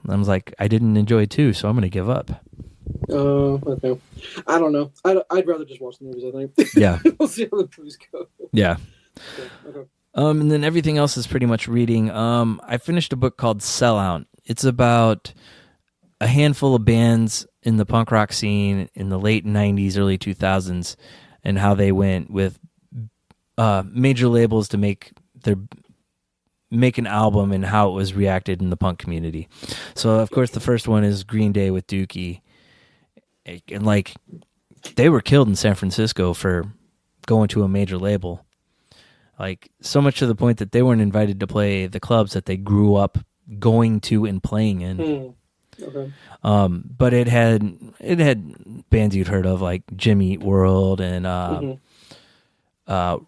was like, I didn't enjoy 2, so I'm going to give up. Oh, okay. I don't know. I'd rather just watch the movies, I think. Yeah. We'll see how the movies go. Yeah. Okay. And then everything else is pretty much reading. I finished a book called Sellout. It's about a handful of bands in the punk rock scene in the late 90s, early 2000s, and how they went with major labels to make an album and how it was reacted in the punk community. So, of course, the first one is Green Day with Dookie. And, like, they were killed in San Francisco for going to a major label. Like, so much to the point that they weren't invited to play the clubs that they grew up going to and playing in. Okay. But it had bands you'd heard of, like Jimmy Eat World and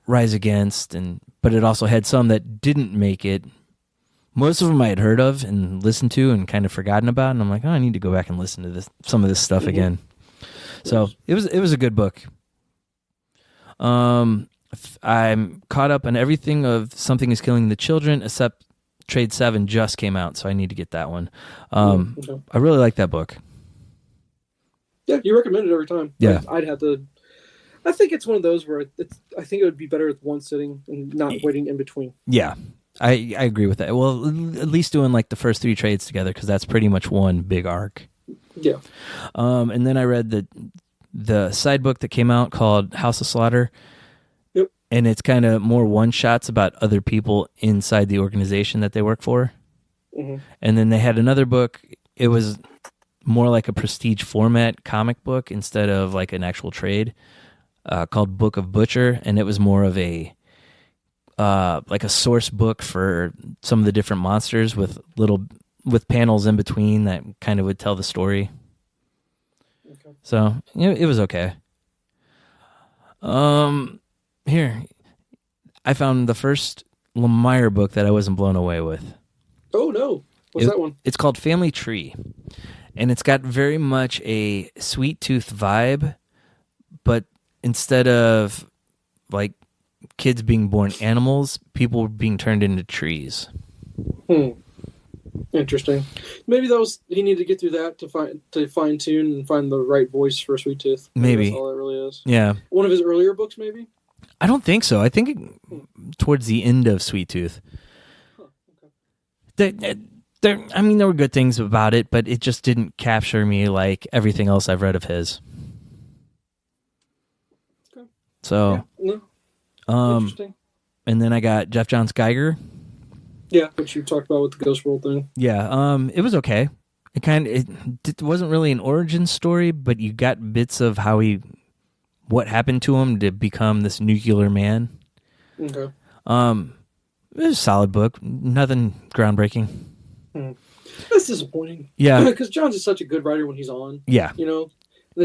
Rise Against, but it also had some that didn't make it. Most of them I had heard of and listened to and kind of forgotten about, and I'm like, I need to go back and listen to some of this stuff again. So it was a good book. I'm caught up on everything of Something is Killing the Children, except Trade 7 just came out, so I need to get that one. I really like that book. Yeah, you recommend it every time. Yeah. I'd have to. I think it's one of those where I think it would be better with one sitting and not waiting in between. Yeah, I agree with that. Well, at least doing like the first 3 trades together, because that's pretty much one big arc. Yeah. And then I read the side book that came out called House of Slaughter. Yep. And it's kind of more one-shots about other people inside the organization that they work for. Mm-hmm. And then they had another book. It was more like a prestige format comic book instead of like an actual trade, called Book of Butcher, and it was more of a like a source book for some of the different monsters with panels in between that kind of would tell the story. Okay. So it was okay. Here, I found the first Lemire book that I wasn't blown away with. Oh no! What's that one? It's called Family Tree, and it's got very much a Sweet Tooth vibe, but instead of like kids being born animals, people were being turned into trees. Interesting. Maybe he needed to get through that to fine tune and find the right voice for Sweet Tooth. Maybe that's all it really is. Yeah. One of his earlier books, maybe. I don't think so. I think towards the end of Sweet Tooth. Okay. There were good things about it, but it just didn't capture me like everything else I've read of his. Okay. So, interesting. And then I got Jeff Johns Geiger. Yeah, which you talked about with the Ghost World thing. Yeah, it was okay. It wasn't really an origin story, but you got bits of what happened to him to become this nuclear man. Okay. It was a solid book. Nothing groundbreaking. That's disappointing. Yeah. Because Johns is such a good writer when he's on. Yeah. It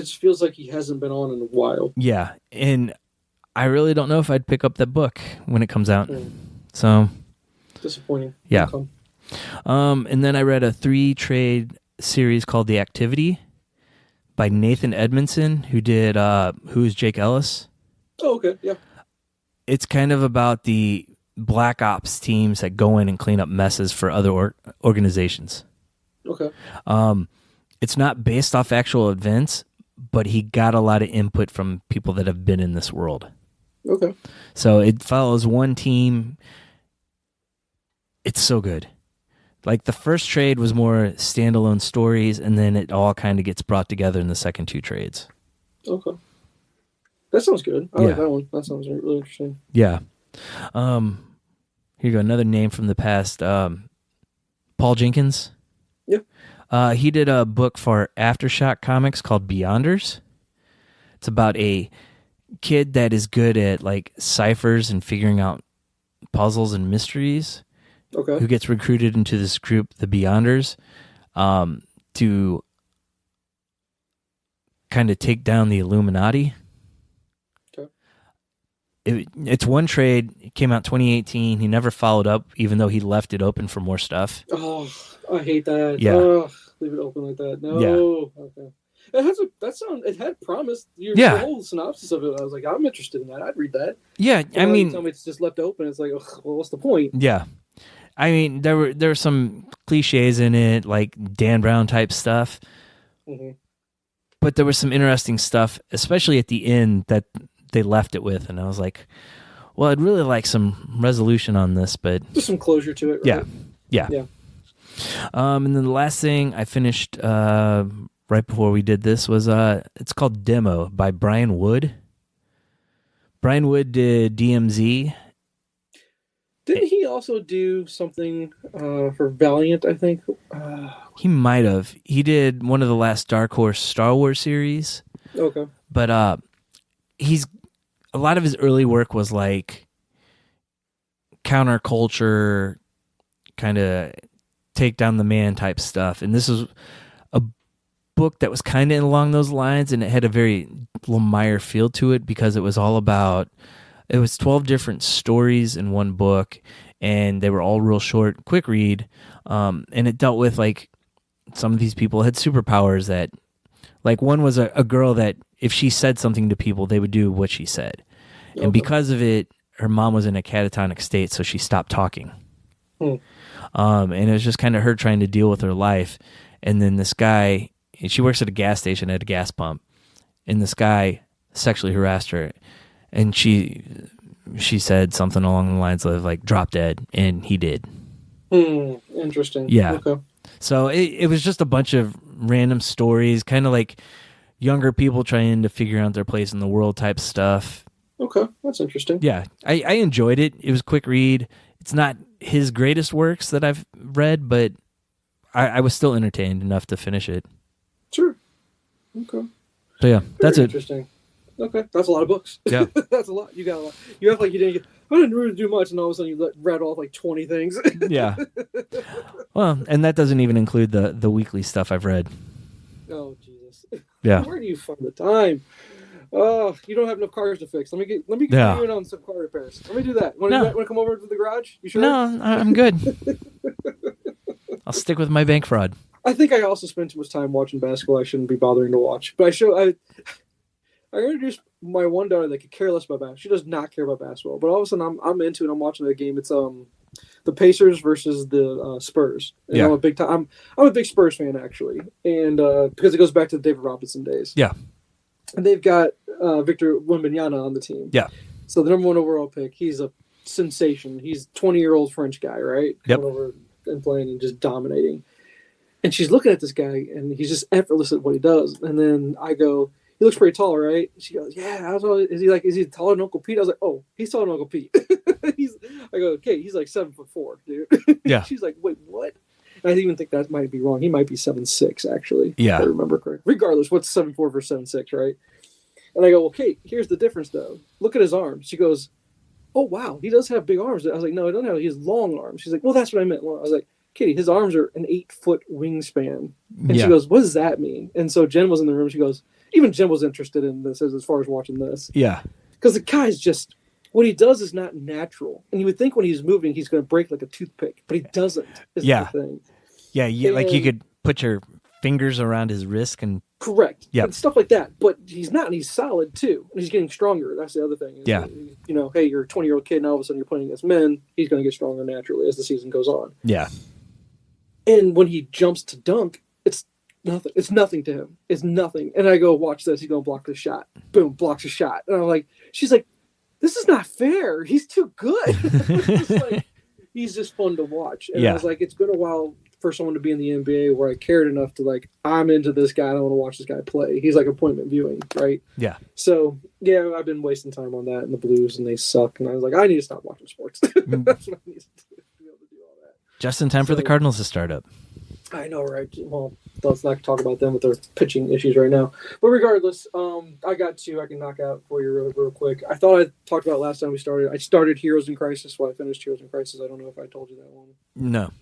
just feels like he hasn't been on in a while. Yeah. And I really don't know if I'd pick up that book when it comes out. So. Disappointing. Yeah. And then I read a 3-trade series called The Activity by Nathan Edmondson, who did Who's Jake Ellis. Oh, okay. Yeah. It's kind of about the black ops teams that go in and clean up messes for other organizations. Okay. It's not based off actual events, but he got a lot of input from people that have been in this world. Okay. So it follows one team. It's so good. Like the first trade was more standalone stories, and then it all kind of gets brought together in the second 2 trades. Okay. That sounds good. I like that one. That sounds really interesting. Yeah. Here you go. Another name from the past. Paul Jenkins. Yeah. He did a book for Aftershock Comics called Beyonders. It's about a kid that is good at like ciphers and figuring out puzzles and mysteries. Okay. Who gets recruited into this group, the Beyonders, to kind of take down the Illuminati. Okay. It's one trade. It came out 2018. He never followed up, even though he left it open for more stuff. Oh, I hate that. Yeah. Leave it open like that. No. Yeah. Okay. It had promise. The whole synopsis of it, I was like, I'm interested in that. I'd read that. Yeah, I mean, you tell me it's just left open. It's like, well, what's the point? Yeah. I mean, there were some cliches in it, like Dan Brown type stuff. Mm-hmm. But there was some interesting stuff, especially at the end, that they left it with. And I was like, well, I'd really like some resolution on this, but just some closure to it, right? Yeah. And then the last thing I finished right before we did this was it's called Demo by Brian Wood. Brian Wood did DMZ. Didn't he also do something for Valiant, I think? He might have. He did one of the last Dark Horse Star Wars series. Okay. But a lot of his early work was like counterculture, kind of take down the man type stuff. And this is a book that was kind of along those lines, and it had a very Lemire feel to it because it was all about... It was 12 different stories in one book, and they were all real short, quick read. And it dealt with, like, some of these people had superpowers that, like, one was a girl that if she said something to people, they would do what she said. Okay. And because of it, her mom was in a catatonic state, so she stopped talking. And it was just kind of her trying to deal with her life. And then this guy she works at a gas station at a gas pump, and this guy sexually harassed her, and she said something along the lines of like drop dead, and he did. Interesting. Yeah. Okay. So it was just a bunch of random stories, kind of like younger people trying to figure out their place in the world type stuff. Okay, that's interesting. Yeah, I enjoyed it. It was a quick read. It's not his greatest works that I've read, but I was still entertained enough to finish it. Sure. Okay. So yeah, that's it. Interesting. Okay, that's a lot of books. Yeah. That's a lot. You got a lot. You act like you didn't I didn't really do much, and all of a sudden you read off like 20 things. Yeah. Well, and that doesn't even include the weekly stuff I've read. Oh, Jesus. Yeah. Where do you find the time? Oh, you don't have enough cars to fix. Let me get you in on some car repairs. Let me do that. Want to come over to the garage? You sure? No, I'm good. I'll stick with my bank fraud. I think I also spend too much time watching basketball I shouldn't be bothering to watch. But I introduced my one daughter that could care less about basketball. She does not care about basketball. But all of a sudden I'm into it. I'm watching the game. It's the Pacers versus the Spurs. And yeah. I'm a big Spurs fan actually. And because it goes back to the David Robinson days. Yeah. And they've got Victor Wembanyama on the team. Yeah. So the number one overall pick, he's a sensation. He's a 20-year-old French guy, right? Yep. Coming over and playing and just dominating. And she's looking at this guy, and he's just effortless at what he does. And then I go, he looks pretty tall, right? She goes, yeah. Is he taller than Uncle Pete? I was like, oh, he's taller than Uncle Pete. I go, okay, he's like 7'4", dude. Yeah. She's like, wait, what? And I even think that might be wrong. He might be 7'6", actually. Yeah. If I remember correctly. Regardless, what's 7'4" versus 7'6", right? And I go, okay, here's the difference, though. Look at his arms. She goes, oh, wow, he does have big arms. I was like, no, he doesn't have. He has long arms. She's like, well, that's what I meant. I was like, Kitty, his arms are an 8-foot wingspan. And she goes, what does that mean? And so Jen was in the room. She goes, even Jen was interested in this as far as watching this. Yeah. Because the guy's just, what he does is not natural. And you would think when he's moving, he's going to break like a toothpick. But he doesn't, is the thing. Yeah, like you could put your fingers around his wrist and... Correct. Yeah. And stuff like that. But he's not, and he's solid, too. And he's getting stronger. That's the other thing. Yeah. You know, hey, you're a 20-year-old kid, and all of a sudden you're playing against men. He's going to get stronger naturally as the season goes on. Yeah. And when he jumps to dunk, it's nothing. It's nothing to him. It's nothing. And I go, watch this. He's going to block the shot. Boom, blocks a shot. And I'm like, she's like, this is not fair. He's too good. He's just fun to watch. And I was like, it's been a while for someone to be in the NBA where I cared enough to like, I'm into this guy. I want to watch this guy play. He's like appointment viewing, right? Yeah. So yeah, I've been wasting time on that and the Blues, and they suck. And I was like, I need to stop watching sports. That's what I need to do to be able to do all that. Just in time for the Cardinals to start up. I know, right? Well, let's not talk about them with their pitching issues right now. But regardless, I got two I can knock out for you real quick. I thought I talked about last time we started. I started Heroes in Crisis, I finished Heroes in Crisis. I don't know if I told you that one. No.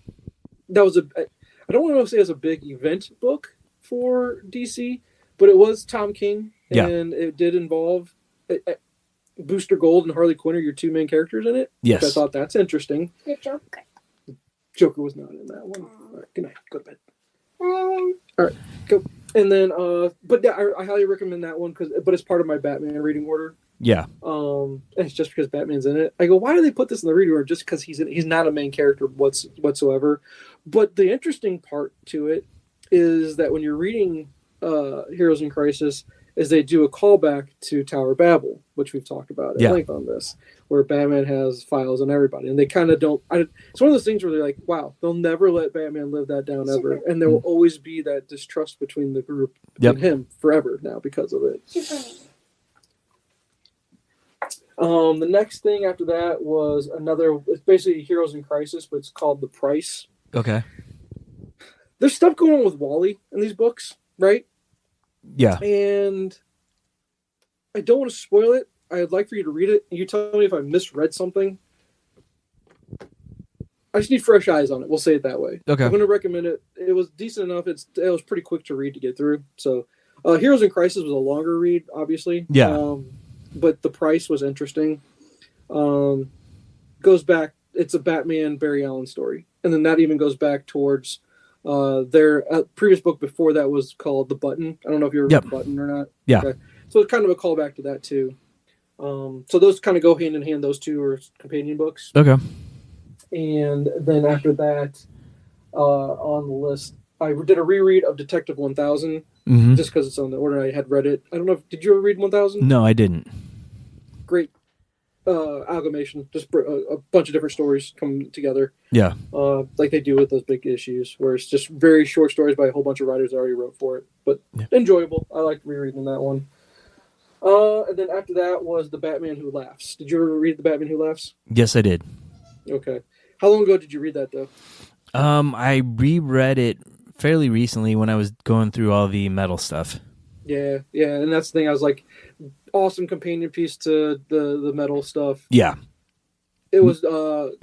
That was I don't want to say it was a big event book for DC, but it was Tom King, and it did involve Booster Gold and Harley Quinn are your two main characters in it. Yes. I thought that's interesting. The Joker. Joker was not in that one. All right, good night. Go to bed. All right, go. And then, but yeah, I highly recommend that one but it's part of my Batman reading order. Yeah. And it's just because Batman's in it. I go, why do they put this in the reading order? Just because he's not a main character whatsoever. But the interesting part to it is that when you're reading Heroes in Crisis, is they do a callback to Tower of Babel, which we've talked about at length on this, where Batman has files on everybody, and they kind of don't. It's one of those things where they're like, "Wow, they'll never let Batman live that down ever," and there will always be that distrust between the group and him forever now because of it. The next thing after that was it's basically Heroes in Crisis, but it's called The Price. Okay. There's stuff going on with Wally in these books, right? Yeah. And I don't want to spoil it. I'd like for you to read it. You tell me if I misread something. I just need fresh eyes on it. We'll say it that way. Okay. I'm going to recommend it. It was decent enough. It was pretty quick to read to get through. So, Heroes in Crisis was a longer read, obviously. Yeah. But The Price was interesting. Goes back. It's a Batman Barry Allen story, and then that even goes back towards their previous book before that was called The Button. I don't know if you ever read The Button or not. Yeah. Okay. So it's kind of a callback to that too. So those kind of go hand in hand. Those two are companion books. Okay. And then after that, on the list, I did a reread of Detective 1000 just because it's on the order. I had read it. I don't know. Did you ever read 1000? No, I didn't. Great amalgamation. Just a bunch of different stories come together. Yeah. Like they do with those big issues, where it's just very short stories by a whole bunch of writers that already wrote for it. But enjoyable. I liked rereading that one. And then after that was The Batman Who Laughs. Did you ever read The Batman Who Laughs? Yes, I did. Okay. How long ago did you read that, though? I reread it fairly recently when I was going through all the metal stuff. Yeah, and that's the thing. I was like, awesome companion piece to the metal stuff. Yeah. It was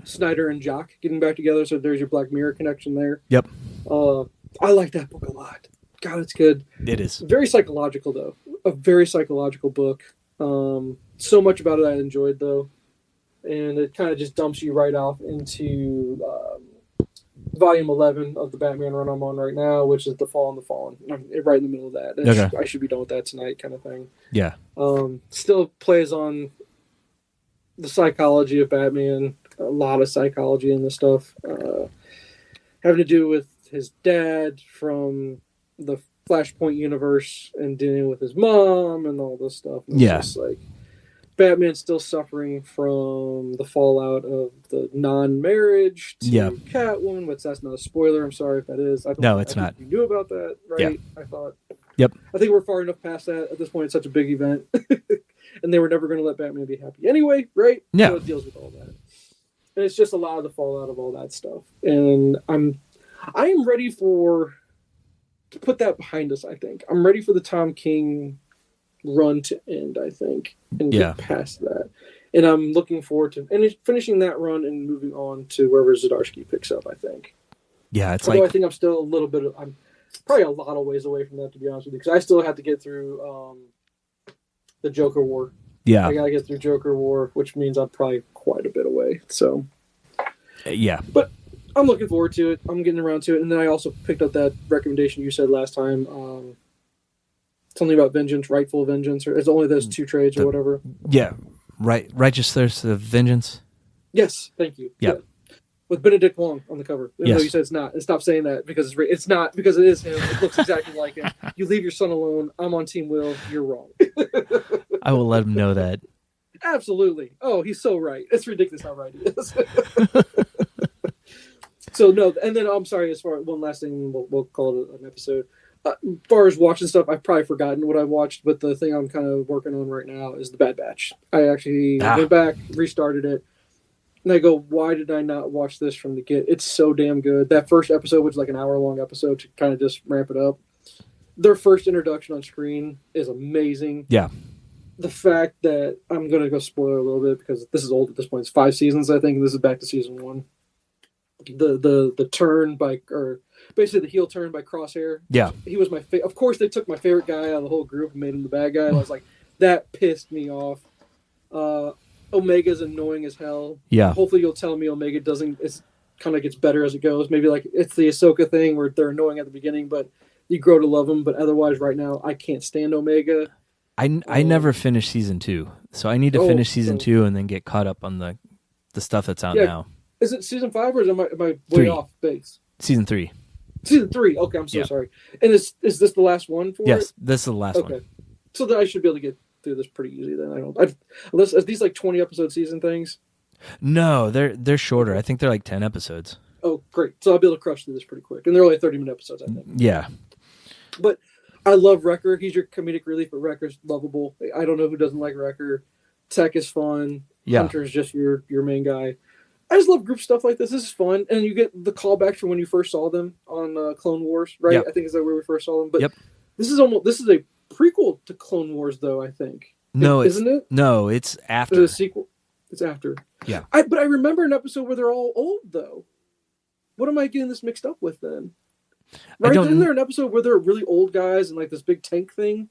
Snyder and Jock getting back together, so there's your Black Mirror connection there. Yep. I like that book a lot. God, it's good. It is. Very psychological, though. A very psychological book. So much about it I enjoyed, though. And it kind of just dumps you right off into volume 11 of the Batman run I'm on right now, which is The Fall and the Fallen. I'm right in the middle of that. Okay. I should be done with that tonight, kind of thing. Yeah. Still plays on the psychology of Batman. A lot of psychology in this stuff. Having to do with his dad from the Flashpoint universe and dealing with his mom and all this stuff. And it's just like Batman's still suffering from the fallout of the non-marriage to Catwoman, but that's not a spoiler. I'm sorry if that is. No, it's not. You knew about that, right? Yeah. I thought. Yep. I think we're far enough past that. At this point, it's such a big event. And they were never going to let Batman be happy anyway, right? Yeah. So it deals with all that. And it's just a lot of the fallout of all that stuff. And I am ready to put that behind us, I think. I'm ready for the Tom King run to end, I think, and get past that. And I'm looking forward to finishing that run and moving on to wherever Zdarsky picks up, I think. Yeah, it's Although I think I'm still a little bit I'm probably a lot of ways away from that, to be honest with you, because I still have to get through the Joker War. Yeah. I gotta get through Joker War, which means I'm probably quite a bit away. So yeah. But I'm looking forward to it. I'm getting around to it. And then I also picked up that recommendation you said last time. Something about vengeance, rightful vengeance, or it's only those two trades or whatever. Yeah. Righteous Thirst of Vengeance. Yes, thank you. Yeah. With Benedict Wong on the cover. Even though you said it's not. And stop saying that because it's not, because it is him. It looks exactly like him. You leave your son alone. I'm on Team Will. You're wrong. I will let him know that. Absolutely. Oh, he's so right. It's ridiculous how right he is. So, no, and then I'm sorry, as far as one last thing, we'll call it an episode. As far as watching stuff, I've probably forgotten what I watched, but the thing I'm kind of working on right now is The Bad Batch. I actually went back, restarted it, and I go, why did I not watch this from the get? It's so damn good. That first episode, which is like an hour-long episode to kind of just ramp it up, their first introduction on screen is amazing. Yeah. The fact that, I'm going to go spoiler a little bit because this is old at this point. It's 5 seasons, I think, and this is back to season 1. The turn by, or basically the heel turn by Crosshair. Yeah. He was my favorite. Of course, they took my favorite guy out of the whole group and made him the bad guy. And I was like, that pissed me off. Omega's annoying as hell. Yeah. Hopefully you'll tell me Omega it's kind of gets better as it goes. Maybe like it's the Ahsoka thing where they're annoying at the beginning, but you grow to love them. But otherwise, right now, I can't stand Omega. I never finished season 2, so I need to finish season 2 and then get caught up on the stuff that's out now. Is it season 5 or am I way 3. off base? Season 3. Season 3. Okay, I'm so sorry. And is this the last one for it? Yes, this is the last one. Okay, so then I should be able to get through this pretty easy. Then unless are these like 20 episode season things. No, they're shorter. I think they're like 10 episodes. Oh, great! So I'll be able to crush through this pretty quick, and they're only 30-minute episodes, I think. Yeah. But I love Wrecker. He's your comedic relief, but Wrecker's lovable. I don't know who doesn't like Wrecker. Tech is fun. Yeah. Hunter's just your main guy. I just love group stuff like this. This is fun, and you get the callbacks from when you first saw them on Clone Wars, right? Yep. I think is that where we first saw them. But this is a prequel to Clone Wars, though. I think. No, isn't it? No, it's after. It's a sequel. It's after. Yeah. But I remember an episode where they're all old, though. What am I getting this mixed up with then? Right? Isn't there an episode where they're really old guys and like this big tank thing?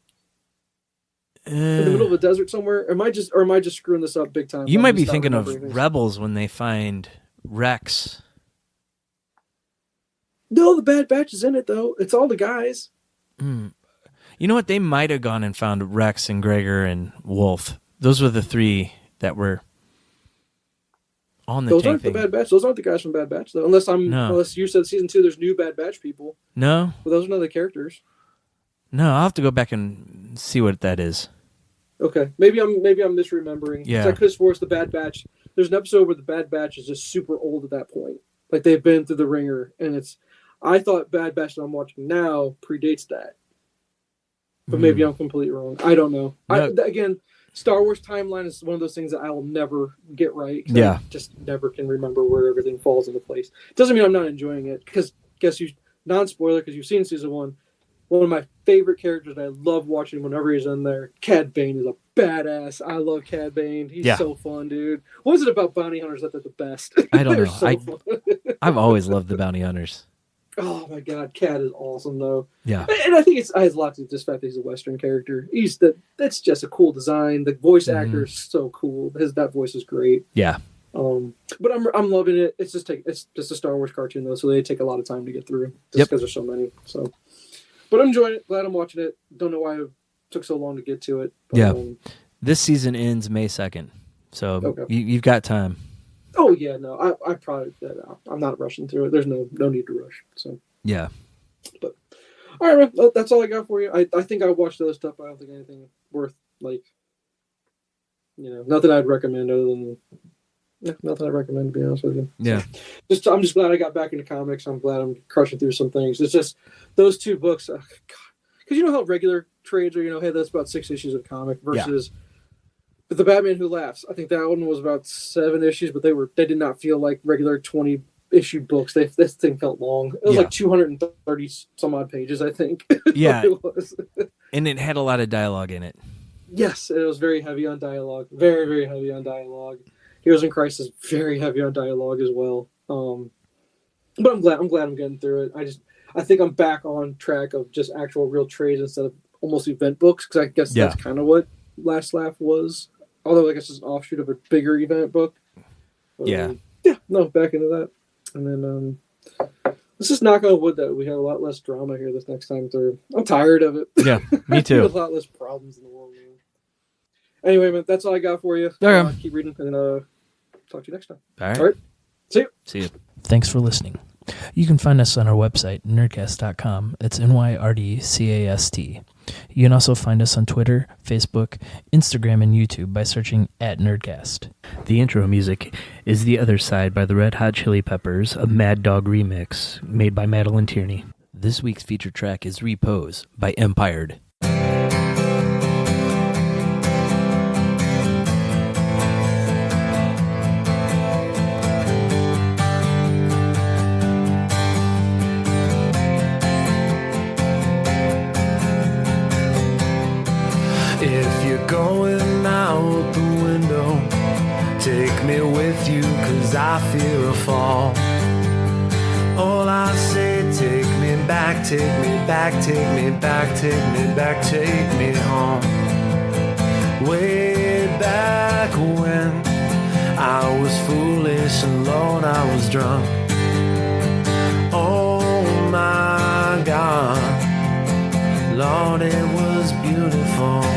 In the middle of a desert somewhere? Or am I just screwing this up big time? You might be thinking of Rebels when they find Rex. No, the Bad Batch is in it though. It's all the guys. You know what? They might have gone and found Rex and Geiger and Wolf. Those were the 3 that were on the Those tank aren't thing. the Bad Batch. Those aren't the guys from Bad Batch, though. Unless you said season 2, there's new Bad Batch people. No. But those are not the characters. No, I'll have to go back and see what that is. Okay, maybe I'm misremembering. Yeah. I could have sworn it's the Bad Batch. There's an episode where the Bad Batch is just super old at that point. Like they've been through the ringer, and I thought Bad Batch that I'm watching now predates that. But maybe I'm completely wrong. I don't know. No. Again, Star Wars timeline is one of those things that I will never get right. Yeah. I just never can remember where everything falls into place. Doesn't mean I'm not enjoying it, because non-spoiler, because you've seen season 1. One of my favorite characters, I love watching whenever he's in there. Cad Bane is a badass. I love Cad Bane. He's so fun, dude. What is it about bounty hunters that they're the best? I don't know. So fun. I've always loved the bounty hunters. Oh my god, Cad is awesome though. Yeah, and I think it has a lot to do with the fact that he's a Western character. That's just a cool design. The voice actor is so cool. That voice is great. Yeah. But I'm loving it. It's just a Star Wars cartoon though, so they take a lot of time to get through. Just because there's so many. So. But I'm enjoying it. Glad I'm watching it. Don't know why it took so long to get to it. But, this season ends May 2nd, so you've got time. Oh yeah, no, I probably I'm not rushing through it. There's no need to rush. So yeah. But all right, man. Well, that's all I got for you. I think I watched other stuff, but I don't think anything worth nothing I'd recommend other than nothing I'd recommend, to be honest with you. Yeah. So, I'm just glad I got back into comics. I'm glad I'm crushing through some things. It's just those 2 books, because you know how regular trades are, hey, that's about 6 issues of comic versus The Batman Who Laughs. I think that one was about 7 issues, but they did not feel like regular 20-issue books. This thing felt long. It was like 230 some odd pages, I think. Yeah. It was. And it had a lot of dialogue in it. Yes, it was very heavy on dialogue. Very, very heavy on dialogue. Heroes in Crisis, very heavy on dialogue as well. But I'm glad I'm getting through it. I think I'm back on track of just actual real trades instead of almost event books, because I guess that's kind of what Last Laugh was. Although I guess it's an offshoot of a bigger event book. But, back into that. And then let's just knock on wood that we have a lot less drama here this next time through. I'm tired of it. Yeah, me too. There's a lot less problems in the world, man. Anyway, man, that's all I got for you. Keep reading, and talk to you next time. All right. See you. See you. Thanks for listening. You can find us on our website, Nyrdcast.com. It's NYRDCAST. You can also find us on Twitter, Facebook, Instagram, and YouTube by searching @Nyrdcast. The intro music is The Other Side by the Red Hot Chili Peppers, a Mad Dog remix made by Madeline Tierney. This week's featured track is Repose by Empired. If you're going out the window, take me with you, 'cause I fear a fall. All I say, take me back, take me back, take me back, take me back, take me home. Way back when I was foolish and alone, I was drunk. Oh my God, Lord, it was beautiful.